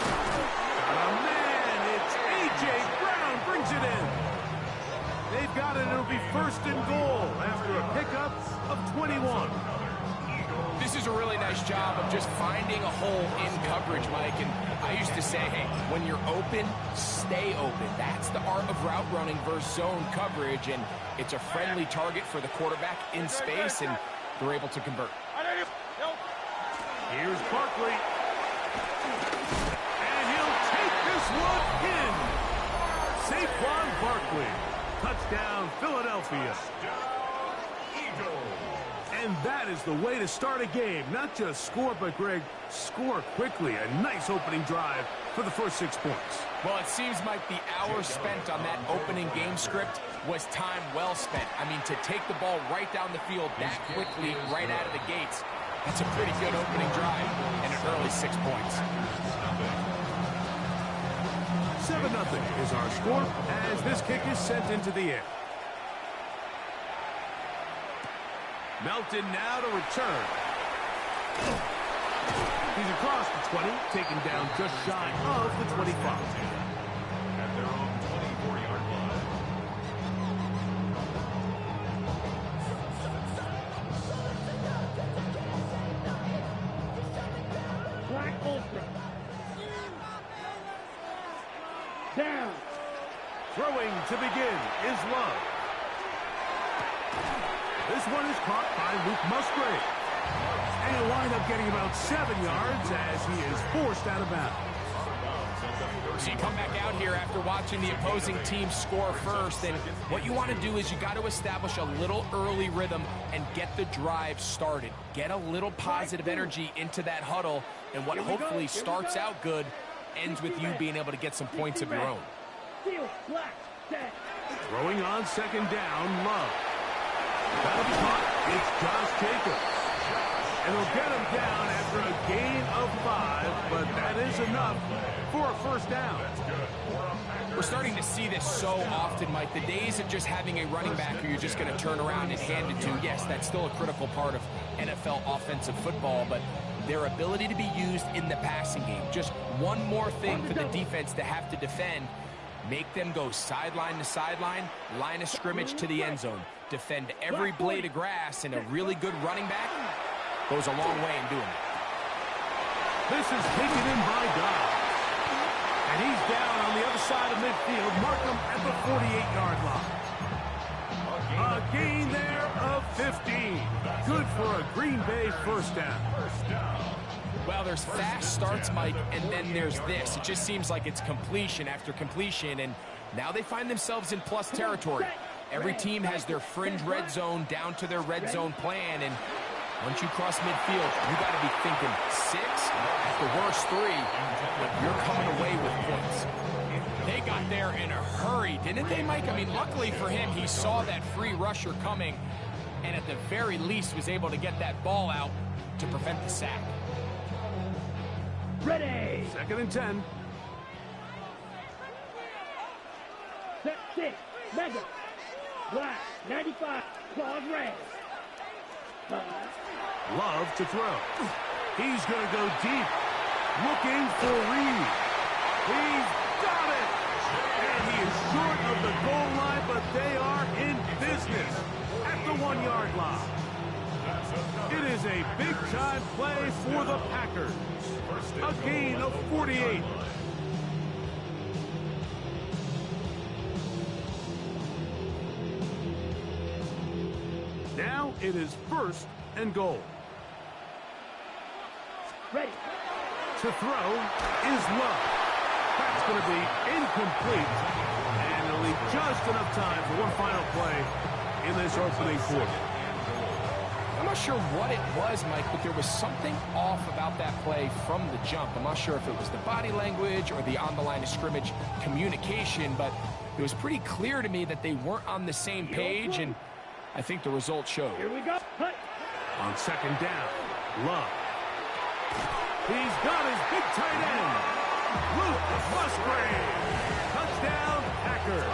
Got a man. It's A.J. Brown brings it in. They've got it. It'll be first and goal after a pickup of 21. This is a really nice job of just finding a hole in coverage, Mike. And I used to say, hey, when you're open, stay open. That's the art of route running versus zone coverage. And it's a friendly target for the quarterback in space, and they're able to convert. Here's Barkley. And he'll take this one in. Saquon Barkley. Touchdown, Philadelphia. And that is the way to start a game. Not just score, but, Greg, score quickly. A nice opening drive for the first 6 points. Well, it seems like the hours spent on that opening game script was time well spent. I mean, to take the ball right down the field that quickly, right out of the gates, that's a pretty good opening drive and an early 6 points. 7-0 is our score as this kick is sent into the air. Melton now to return. He's across the 20, taken down just shy of the 25. At their own 24-yard line. Black Ultra. Down. Throwing to begin is Love. This one is caught by Luke Musgrave. And he'll wind up getting about 7 yards as he is forced out of bounds. So you come back out here after watching the opposing team score first, and what you want to do is you got to establish a little early rhythm and get the drive started. Get a little positive energy into that huddle, and what hopefully starts out good ends with you being able to get some points of your own. Throwing on second down, Love. That'll be caught. It's Josh Jacobs. And they'll get him down after a gain of 5, but that is enough for a first down. We're starting to see this so often, Mike. The days of just having a running back who you're just going to turn around and hand it to, yes, that's still a critical part of NFL offensive football, but their ability to be used in the passing game. Just one more thing for the defense to have to defend. Make them go sideline to sideline, line of scrimmage to the end zone. Defend every blade of grass, and a really good running back goes a long way in doing it. This is taken in by Dobbs. And he's down on the other side of midfield. Mark him at the 48-yard line. A gain there of 15. Good for a Green Bay first down. Well, there's fast starts, Mike, and then there's this. It just seems like it's completion after completion, and now they find themselves in plus territory. Every team has their fringe red zone down to their red zone plan, and once you cross midfield, you got to be thinking 6, at the worst 3, but you're coming away with points. They got there in a hurry, didn't they, Mike? I mean, luckily for him, he saw that free rusher coming, and at the very least was able to get that ball out to prevent the sack. Ready. 2nd and 10. Set 6. Mega. Black. 95. Claws red. Love to throw. He's going to go deep. Looking for Reed. He's got it. And he is short of the goal line, but they are in business at the 1-yard line. It is a big-time play for the Packers. A gain of 48. Now it is 1st and goal. Ready. To throw is Love. That's going to be incomplete. And they'll leave just enough time for one final play in this opening quarter. I'm not sure what it was, Mike, but there was something off about that play from the jump. I'm not sure if it was the body language or the on-the-line of scrimmage communication, but it was pretty clear to me that they weren't on the same page, and I think the result showed. Here we go. Cut. On 2nd down, Love. He's got his big tight end, Luke Musgrave. Touchdown, Packers.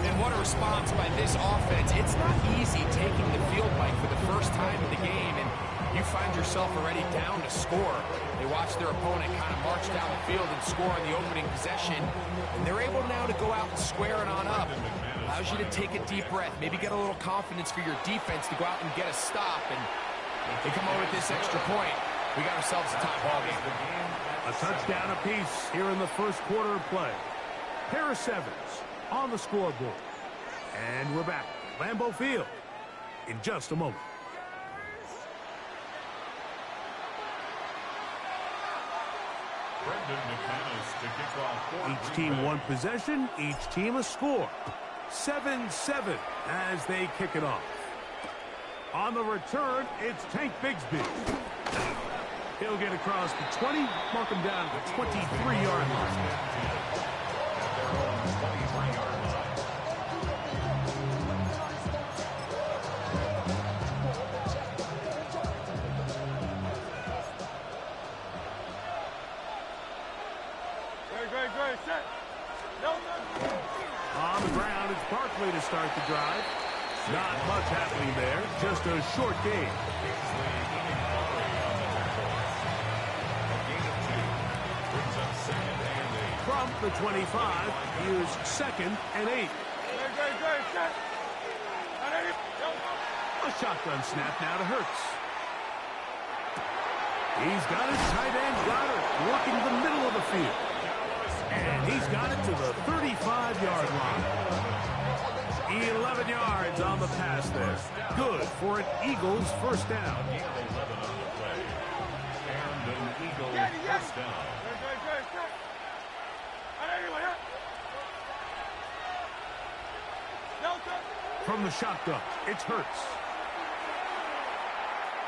And what a response by this offense. It's not easy taking the field, Mike, for the first time in the game, and you find yourself already down to score. They watch their opponent kind of march down the field and score on the opening possession, and they're able now to go out and square it on up. Allows you to take a deep breath, maybe get a little confidence for your defense to go out and get a stop, and they come over with this extra point. We got ourselves a tie ball game. A touchdown apiece here in the first quarter of play. Pair of 7s on the scoreboard. And we're back at Lambeau Field in just a moment. Each team one possession, each team a score. 7-7 as they kick it off. On the return, it's Tank Bigsby. He'll get across the 20, mark him down at the 23-yard line. On the ground, it's Barkley to start the drive. Not much happening there, just a short game. From the 25, here's 2nd and 8. A shotgun snap now to Hurts. He's got his tight end Goddard working the middle of the field. And he's got it to the 35-yard line. 11 yards on the pass there. Good for an Eagles first down. From the shotgun, it's Hurts.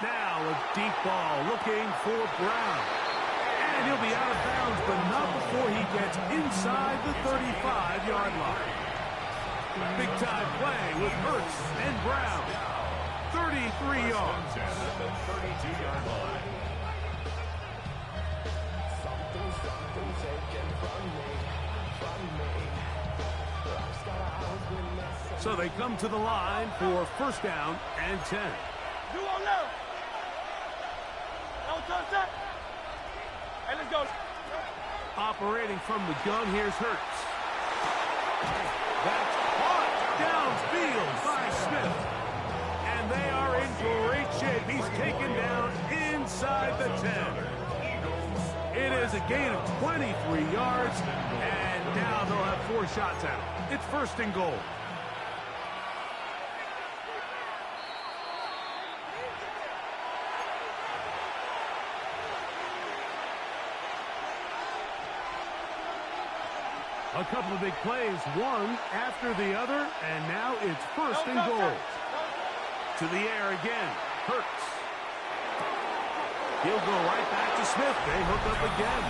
Now a deep ball looking for Brown. And he'll be out of bounds, but not before he gets inside the 35-yard line. Big-time play with Hurts and Brown. 33 yards. So they come to the line for first down and 10. Hey, let's go. Operating from the gun, here's Hurts. That's caught downfield by Smith. And they are in great shape. He's taken down inside the 10. It is a gain of 23 yards, and now they'll have 4 shots at it. It's 1st and goal. A couple of big plays, one after the other, and now it's 1st and goal. To the air again, Hurts. He'll go right back to Smith. They hook up again.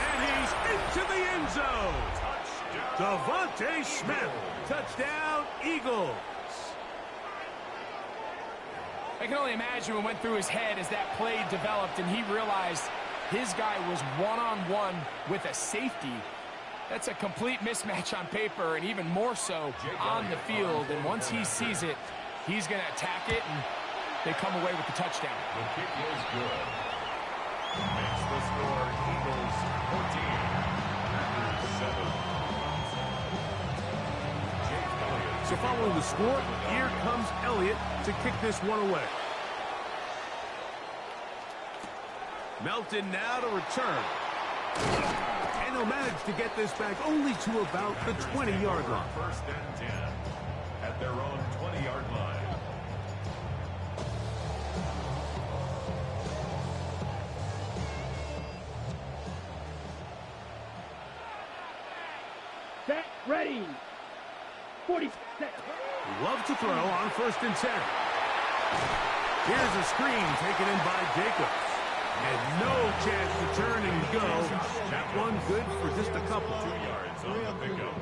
And he's into the end zone. Devontae Smith. Touchdown, Eagles. I can only imagine what went through his head as that play developed and he realized his guy was one-on-one with a safety. That's a complete mismatch on paper and even more so on the field. And once he sees it, he's going to attack it, and they come away with the touchdown. The kick is good. Makes the score Eagles 14, Packers 7. So following the score, here comes Elliott to kick this one away. Melton now to return. And he'll manage to get this back only to about the 20-yard line. 1st and 10 at their own 20-yard line. Set, ready. 40 seconds. Love to throw on 1st and 10. Here's a screen taken in by Jacobs. And no chance to turn and go. That one good for just a couple. 2 yards on the pickup.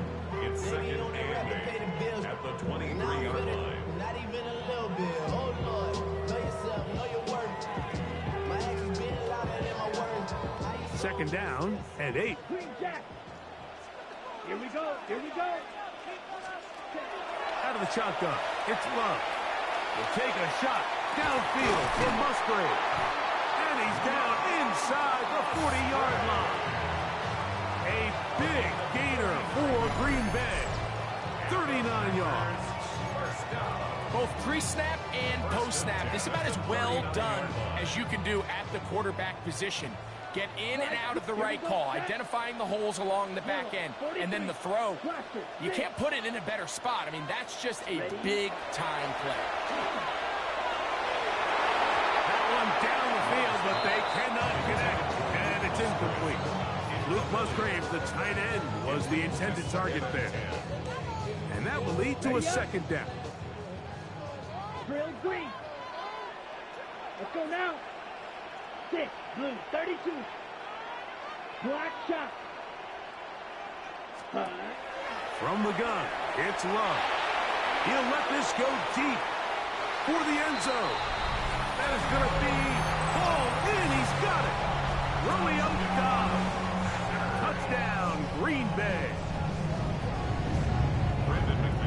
It's 2nd and 8 at the 23-yard line. Not even a little bit. Oh, Lord. Know yourself. Know your worth. My actions been louder than my words. 2nd down and 8. Green Jack. Here we go. Here we go. Out of the shotgun. It's Love. Will take a shot downfield for Musgrave. And he's down inside the 40-yard line. A big gainer for Green Bay. 39 yards. Both pre-snap and post-snap. This is about as well done as you can do at the quarterback position. Get in and out of the right call, identifying the holes along the back end, and then the throw. You can't put it in a better spot. I mean, that's just a big-time play. That one down the field, but they cannot connect, and it's incomplete. Luke Musgrave, the tight end, was the intended target there. And that will lead to a 2nd down. Drill green. Let's go now. 6, blue, 32. Black shot. From the gun, it's Love. He'll let this go deep for the end zone. That is going to be hauled in. He's got it. Romeo Dobbs. Touchdown, Green Bay.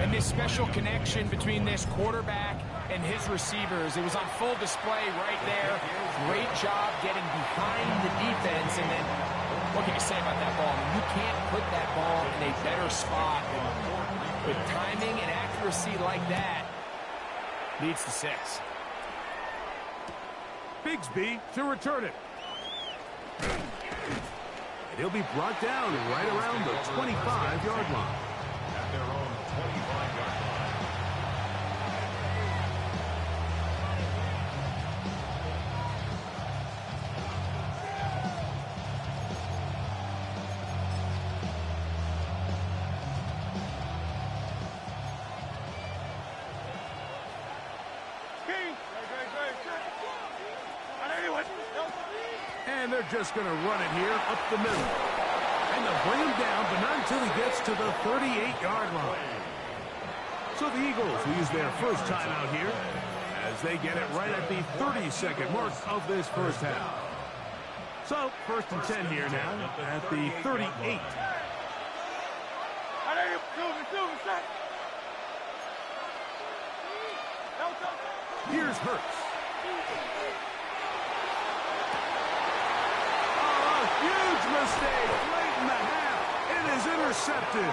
And this special connection between this quarterback and his receivers, it was on full display right there. Great job getting behind the defense. And then, what can you say about that ball? I mean, you can't put that ball in a better spot. And with timing and accuracy like that, leads to 6. Bigsby to return it. And he'll be brought down right around the 25-yard line. At their own 25-yard line. And they're just going to run it here up the middle. And they'll bring him down, but not until he gets to the 38-yard line. So the Eagles will use their first timeout here as they get it right at the 30-second mark of this first half. So 1st and 10 here now at the 38. Go. Here's Hurts. mistake late in the half. It is intercepted.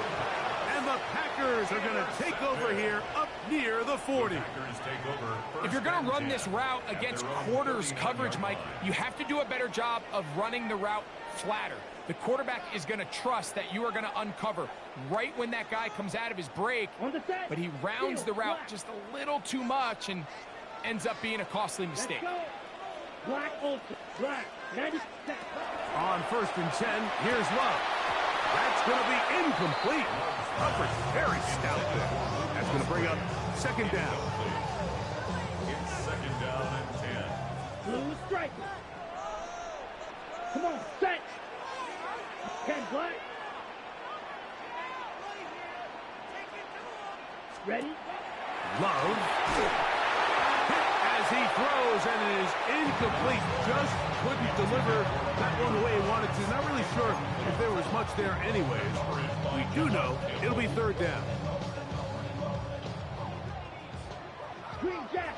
And the Packers are going to take over here up near the 40. If you're going to run this route against quarters coverage, Mike, you have to do a better job of running the route flatter. The quarterback is going to trust that you are going to uncover right when that guy comes out of his break, but he rounds the route just a little too much and ends up being a costly mistake. Black ultra, black, 90. On 1st and 10, here's Love. That's going to be incomplete. Coverage very stout there. That's going to bring up 2nd down. It's 2nd down and 10. Blue striker. Come on, set. 10 black. Ready? Love. Hit as he throws, and it is incomplete. Just couldn't deliver that one the way he wanted to. Not really sure if there was much there anyways. We do know it'll be 3rd down. Green jack.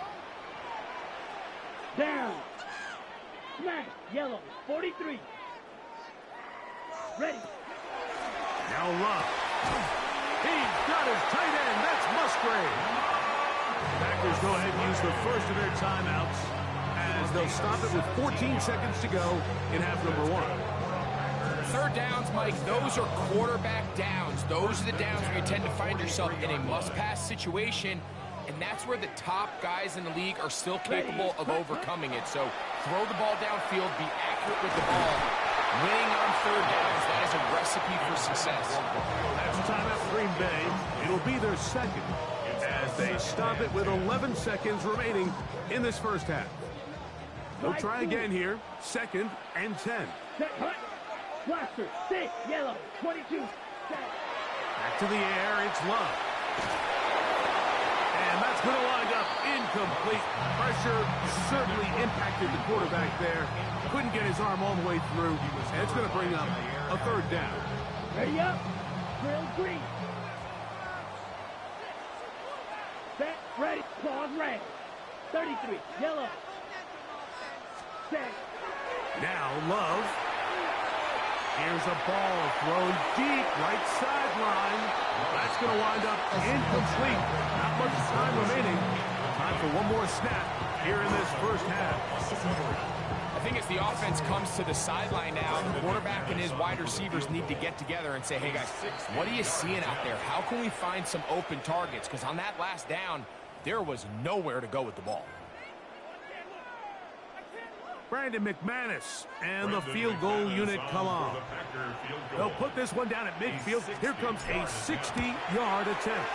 Down. Smash. Yellow. 43. Ready. Now Love. He's got his tight end. That's Musgrave. Packers go ahead and use the first of their timeouts as they'll stop it with 14 seconds to go in half number 1. 3rd downs, Mike, those are quarterback downs. Those are the downs where you tend to find yourself in a must-pass situation, and that's where the top guys in the league are still capable of overcoming it. So throw the ball downfield, be accurate with the ball. Winning on 3rd downs, that is a recipe for success. That's timeout Green Bay. It'll be their 2nd as they stop it with 11 seconds remaining in this first half. They'll try again here. 2nd and 10. Blaster, 6, yellow, 22. Back to the air, it's Love. And that's going to wind up incomplete. Pressure certainly impacted the quarterback there. Couldn't get his arm all the way through. And it's going to bring up a 3rd down. Ready up. Drill green. Set, ready, claws red. 33, yellow. Set. Now Love. Here's a ball thrown deep, right sideline. That's going to wind up incomplete. Not much time remaining. Time for one more snap here in this first half. I think as the offense comes to the sideline now, the quarterback and his wide receivers need to get together and say, hey guys, what are you seeing out there? How can we find some open targets? Because on that last down, there was nowhere to go with the ball. Brandon McManus and the field goal unit come on. They'll put this one down at midfield. Here comes a 60-yard attempt.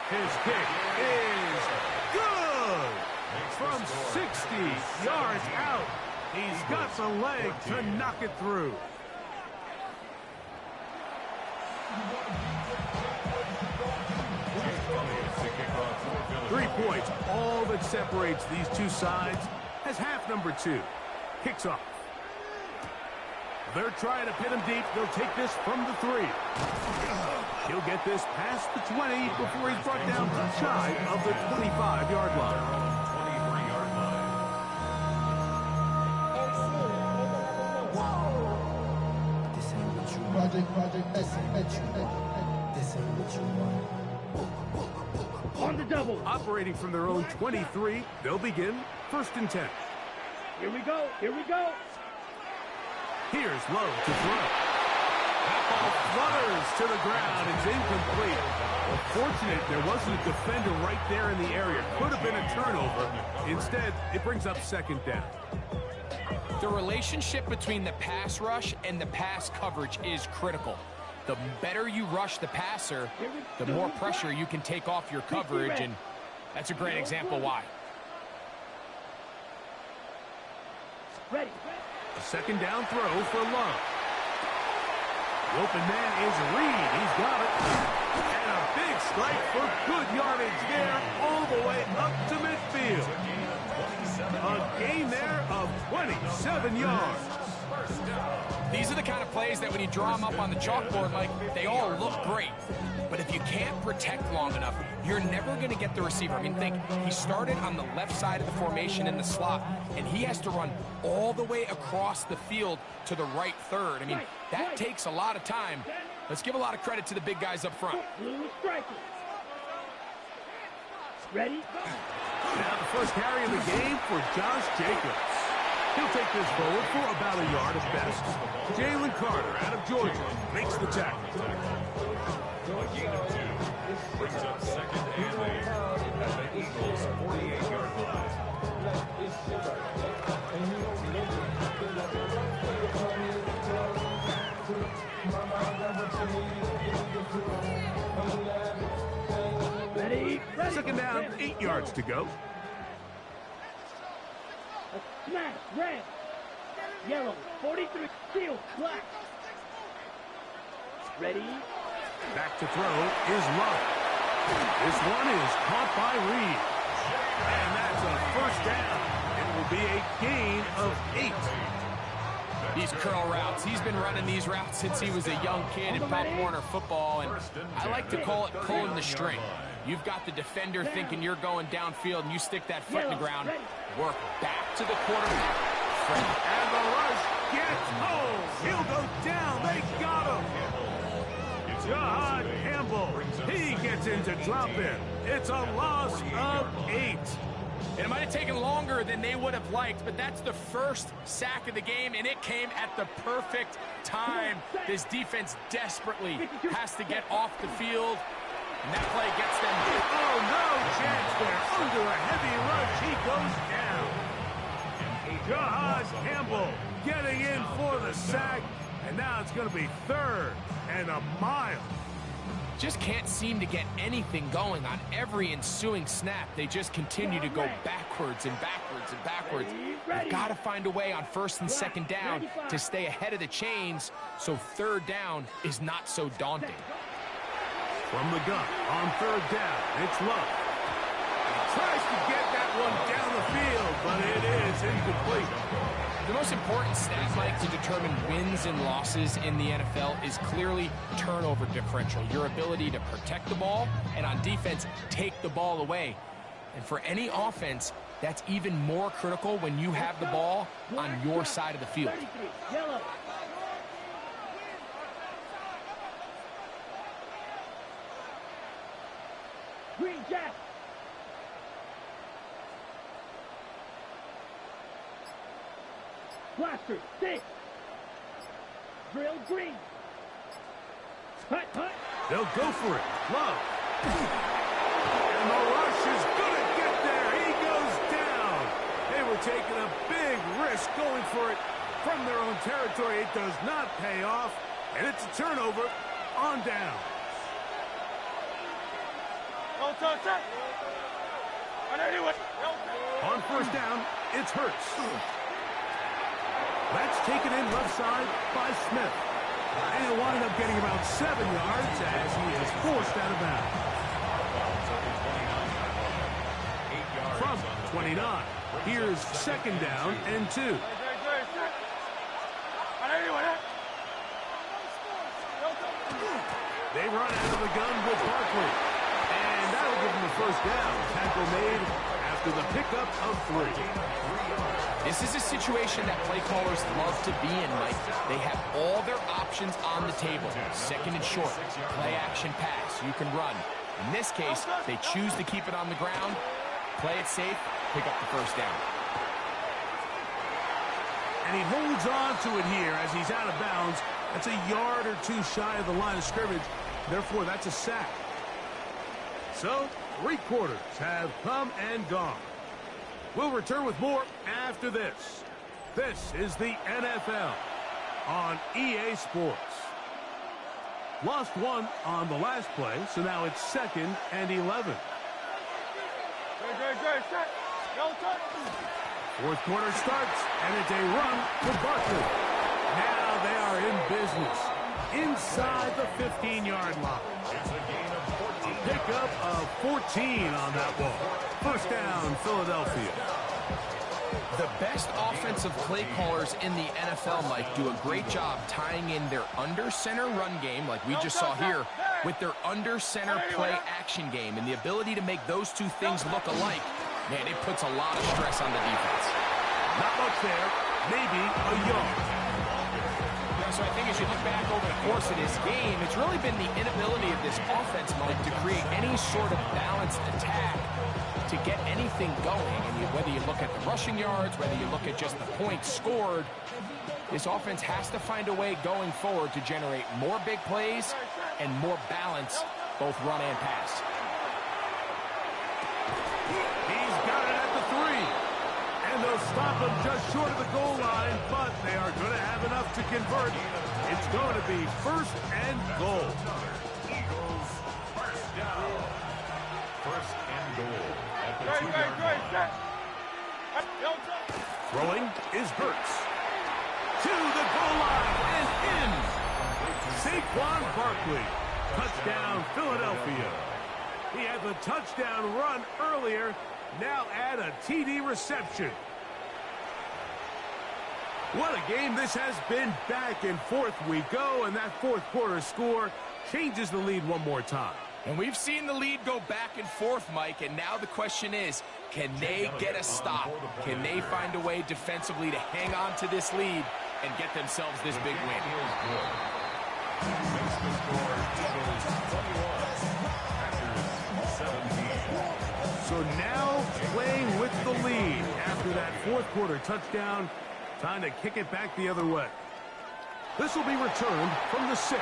His kick is good. From 60 yards out, he's got the leg to knock it through. Three points, all that separates these two sides as half number 2 kicks off. They're trying to pin him deep. They'll take this from the 3. He'll get this past the 20 before he's brought down to shy of the 25-yard line. On the double. Operating from their own 23, they'll begin 1st and 10. Here we go. Here we go. Here's Love to throw. That ball flutters to the ground. It's incomplete. Fortunate there wasn't a defender right there in the area. Could have been a turnover. Instead, it brings up 2nd down. The relationship between the pass rush and the pass coverage is critical. The better you rush the passer, the more pressure you can take off your coverage, and that's a great example why. Ready. A 2nd down throw for Love. The open man is Reed. He's got it. And a big strike for good yardage there all the way up to midfield. A gain there of 27 yards. these are the kind of plays that when you draw them up on the chalkboard, Mike, they all look great. But if you can't protect long enough, you're never going to get the receiver. I mean, think, he started on the left side of the formation in the slot, and he has to run all the way across the field to the right third. I mean, that takes a lot of time. Let's give a lot of credit to the big guys up front. Ready? Now the first carry of the game for Josh Jacobs. He'll take this forward for about a yard at best. Jalen Carter out of Georgia makes the tackle. A gain of 2 brings up 2nd and 8 at the Eagles' 48-yard line. Ready? Second down, 8 yards to go. Smash, red, yellow, 43, steel, black. Ready? Back to throw is Love. This one is caught by Reed. And that's a first down. It will be a gain of 8. These curl routes, he's been running these routes since he was a young kid in Pop Warner football, and I like to call it pulling the string. You've got the defender thinking you're going downfield, and you stick that foot in the ground, work back to the quarterback. And the rush gets home. He'll go down. They got him. John Campbell, he gets into drop in. It's a loss of 8. It might have taken longer than they would have liked, but that's the first sack of the game, and it came at the perfect time. This defense desperately has to get off the field, and that play gets them. Oh, no chance there. Under a heavy rush, he goes down. Jahan Campbell getting in for the sack, and now it's going to be 3rd and a mile. Just can't seem to get anything going on every ensuing snap. They just continue to go backwards and backwards and backwards. You've got to find a way on 1st and 2nd down to stay ahead of the chains so 3rd down is not so daunting. From the gun on 3rd down, it's Love. He tries to get that one down the field, but it is incomplete. The most important stat, Mike, to determine wins and losses in the NFL is clearly turnover differential, your ability to protect the ball, and on defense, take the ball away. And for any offense, that's even more critical when you have the ball on your side of the field. Yellow. Green jack. Blaster, 6. Drill green. Hut, hut. They'll go for it. Love. And the rush is going to get there. He goes down. They were taking a big risk going for it from their own territory. It does not pay off, and it's a turnover on down. On 1st down, it's Hurts. That's taken in left side by Smith. And he'll wind up getting about 7 yards as he is forced out of bounds. From 29, here's 2nd down and 2. They run out of the gun with Barkley. And that'll give him the 1st down. Tackle made after the pickup of 3. This is a situation that play callers love to be in, Mike. They have all their options on the table. 2nd and short, play action pass, you can run. In this case, they choose to keep it on the ground, play it safe, pick up the 1st down. And he holds on to it here as he's out of bounds. That's a yard or 2 shy of the line of scrimmage. Therefore, that's a sack. So, 3 quarters have come and gone. We'll return with more after this. This is the NFL on EA Sports. Lost 1 on the last play, so now it's 2nd and 11. 4th quarter starts, and it's a run to Barkley. Now they are in business inside the 15-yard line. It's a gain of 14. A pickup of 14 on that ball. 1st down, Philadelphia. The best offensive play callers in the NFL, Mike, do a great job tying in their under-center run game, like we just saw here, with their under-center play action game. And the ability to make those two things look alike, man, it puts a lot of stress on the defense. Not much there. Maybe a yard. So I think as you look back over the course of this game, it's really been the inability of this offense, Mike, to create any sort of balanced attack to get anything going. And whether you look at the rushing yards, whether you look at just the points scored, this offense has to find a way going forward to generate more big plays and more balance, both run and pass. He's got it at the 3. And they'll stop him just short of the goal line, but they are going to have enough to convert. It's going to be 1st and goal. Eagles first down. 1st and goal at the 2-yard line. Throwing is Hurts. To the goal line and in. Saquon Barkley. Touchdown, Philadelphia. He had the touchdown run earlier. Now add a TD reception. What a game this has been. Back and forth we go, and that 4th quarter score changes the lead one more time. And we've seen the lead go back and forth, Mike, and now the question is, can they get a stop? Can they find a way defensively to hang on to this lead and get themselves this big win? Makes the score Eagles 21, Packers 17. So now playing with the lead after that 4th quarter touchdown. Time to kick it back the other way. This will be returned from the 6.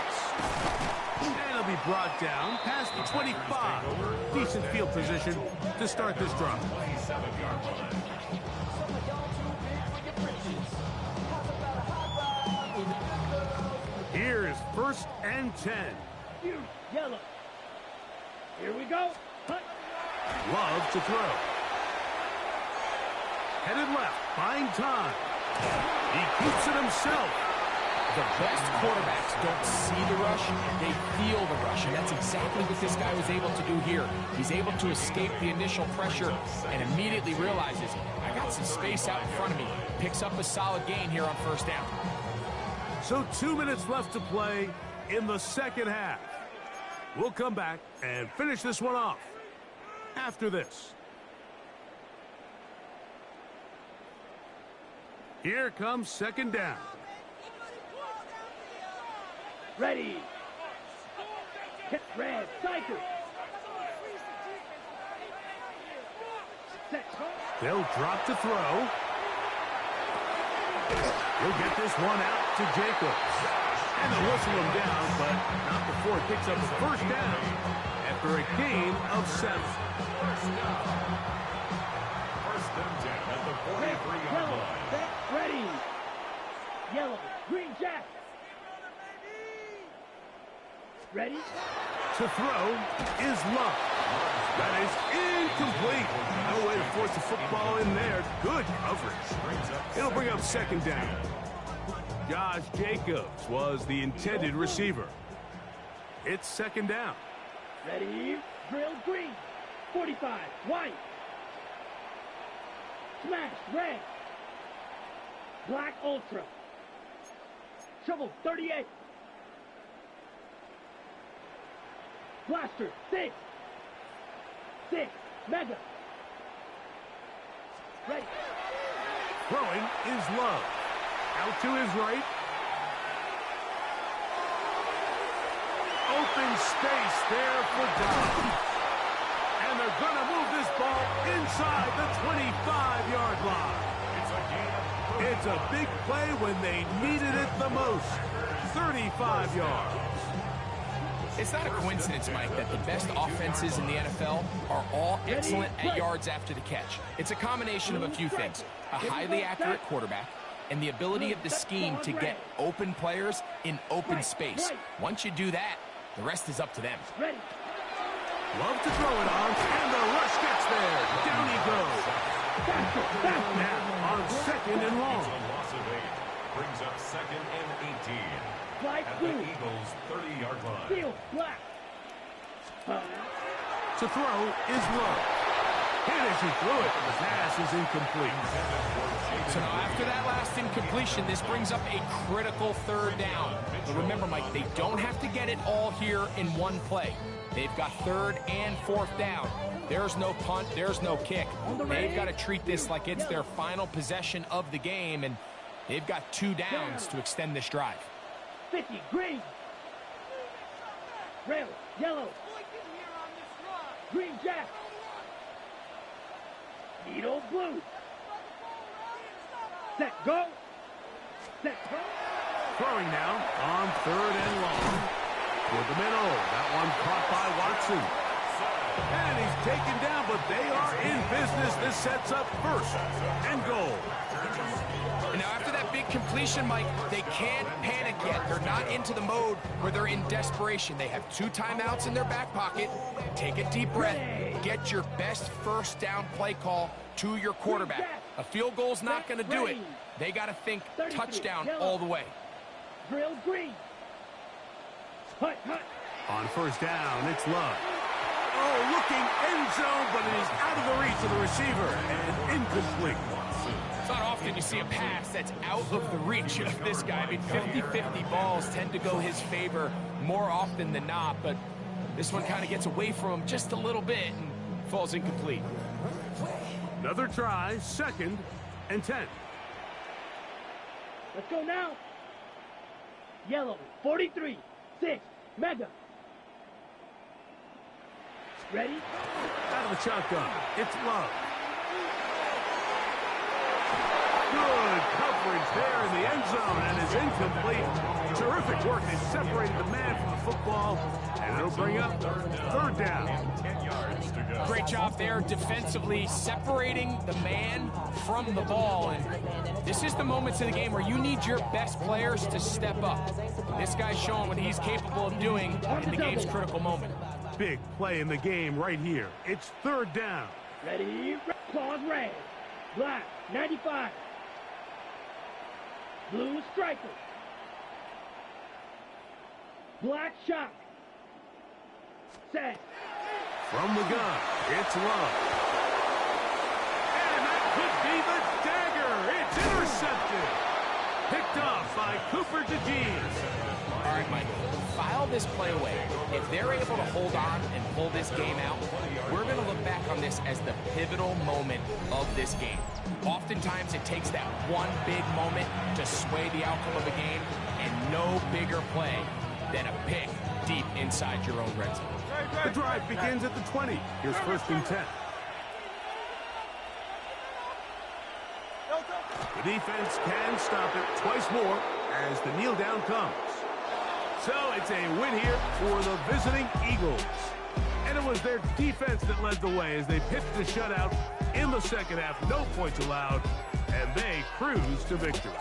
And it'll be brought down past the 25. Decent field position to start this drive. 27-yard line. Here's 1st and 10. Yellow. Here we go. Hunt. Love to throw. Headed left, buying time. He keeps it himself. The best quarterbacks don't see the rush, they feel the rush, and that's exactly what this guy was able to do here. He's able to escape the initial pressure and immediately realizes, I got some space out in front of me. Picks up a solid gain here on 1st down. So 2 minutes left to play in the 2nd half. We'll come back and finish this one off after this. Here comes 2nd down. Ready. Hit red. Cycle. Set. They'll drop to throw. He'll get this one out to Jacobs. And they'll whistle him down, but not before it picks up the 1st down after a gain of 7. 1st and 10 at the 43-yard line. Set. Ready. Yellow. Green jack. Ready? To throw is Love. That is incomplete. No way to force the football in there. Good coverage. It'll bring up 2nd down. Josh Jacobs was the intended receiver. It's 2nd down. Ready? Drill green. 45. White. Smash. Red. Black ultra. Shovel. 38. Blaster, 6. Mega. Ready. Throwing is Love. Out to his right. Open space there for Dobbs. And they're going to move this ball inside the 25-yard line. It's a big play when they needed it the most. 35 yards. It's not a coincidence, Mike, that the best offenses in the NFL are all excellent at yards after the catch. It's a combination of a few things. A highly accurate quarterback and the ability of the scheme to get open players in open space. Once you do that, the rest is up to them. Love to throw it on, and the rush gets there. Down he goes. Now on 2nd and long. Loss of 8 brings up 2nd and 18. At the Eagles' 30-yard line. Black. To throw is Love. Hit as he threw it. The pass is incomplete. So now after that last incompletion, this brings up a critical third down. But remember, Mike, they don't have to get it all here in one play. They've got third and fourth down. There's no punt, there's no kick. They've got to treat this like it's their final possession of the game, and they've got 2 downs to extend this drive. 50, green. Red, yellow. Green jack. Needle blue. Set, go. Set, go. Throwing now on third and long. Toward the middle. That one caught by Watson. And he's taken down, but they are in business. This sets up first and goal. And now after that big completion, Mike, they can't panic yet. They're not into the mode where they're in desperation. They have 2 timeouts in their back pocket. Take a deep breath. Get your best first down play call to your quarterback. A field goal's not going to do it. They got to think touchdown all the way. Drill green. Hut, hut. On first down, it's Love. Oh, looking end zone, but it is out of the reach of the receiver and incomplete. It's not often you see a pass that's out of the reach of this guy. I mean, 50-50 balls tend to go his favor more often than not, but this one kind of gets away from him just a little bit and falls incomplete. Another try, 2nd and 10. Let's go now. Yellow, 43, 6, mega. Ready? Out of the shotgun, it's Love. Good coverage there in the end zone, and is incomplete. Terrific work. They separated the man from the football, and it'll bring up third down. 10 yards to go. Great job there defensively, separating the man from the ball. And this is the moments in the game where you need your best players to step up. This guy's showing what he's capable of doing in the game's critical moment. Big play in the game right here. It's third down. Ready? Claws red. Black, 95. Blue striker. Black shot. Set. From the gun, it's Love. And that could be the dagger. It's intercepted. Picked off by Cooper DeJesus. All right, Mike, file this play away. If they're able to hold on and pull this game out, we're going to look back on this as the pivotal moment of this game. Oftentimes, it takes that one big moment to sway the outcome of a game, and no bigger play than a pick deep inside your own red zone. The drive begins at the 20. Here's 1st and 10. The defense can stop it twice more as the kneel down comes. So it's a win here for the visiting Eagles. And it was their defense that led the way as they pitched the shutout in the second half. No points allowed, and they cruise to victory.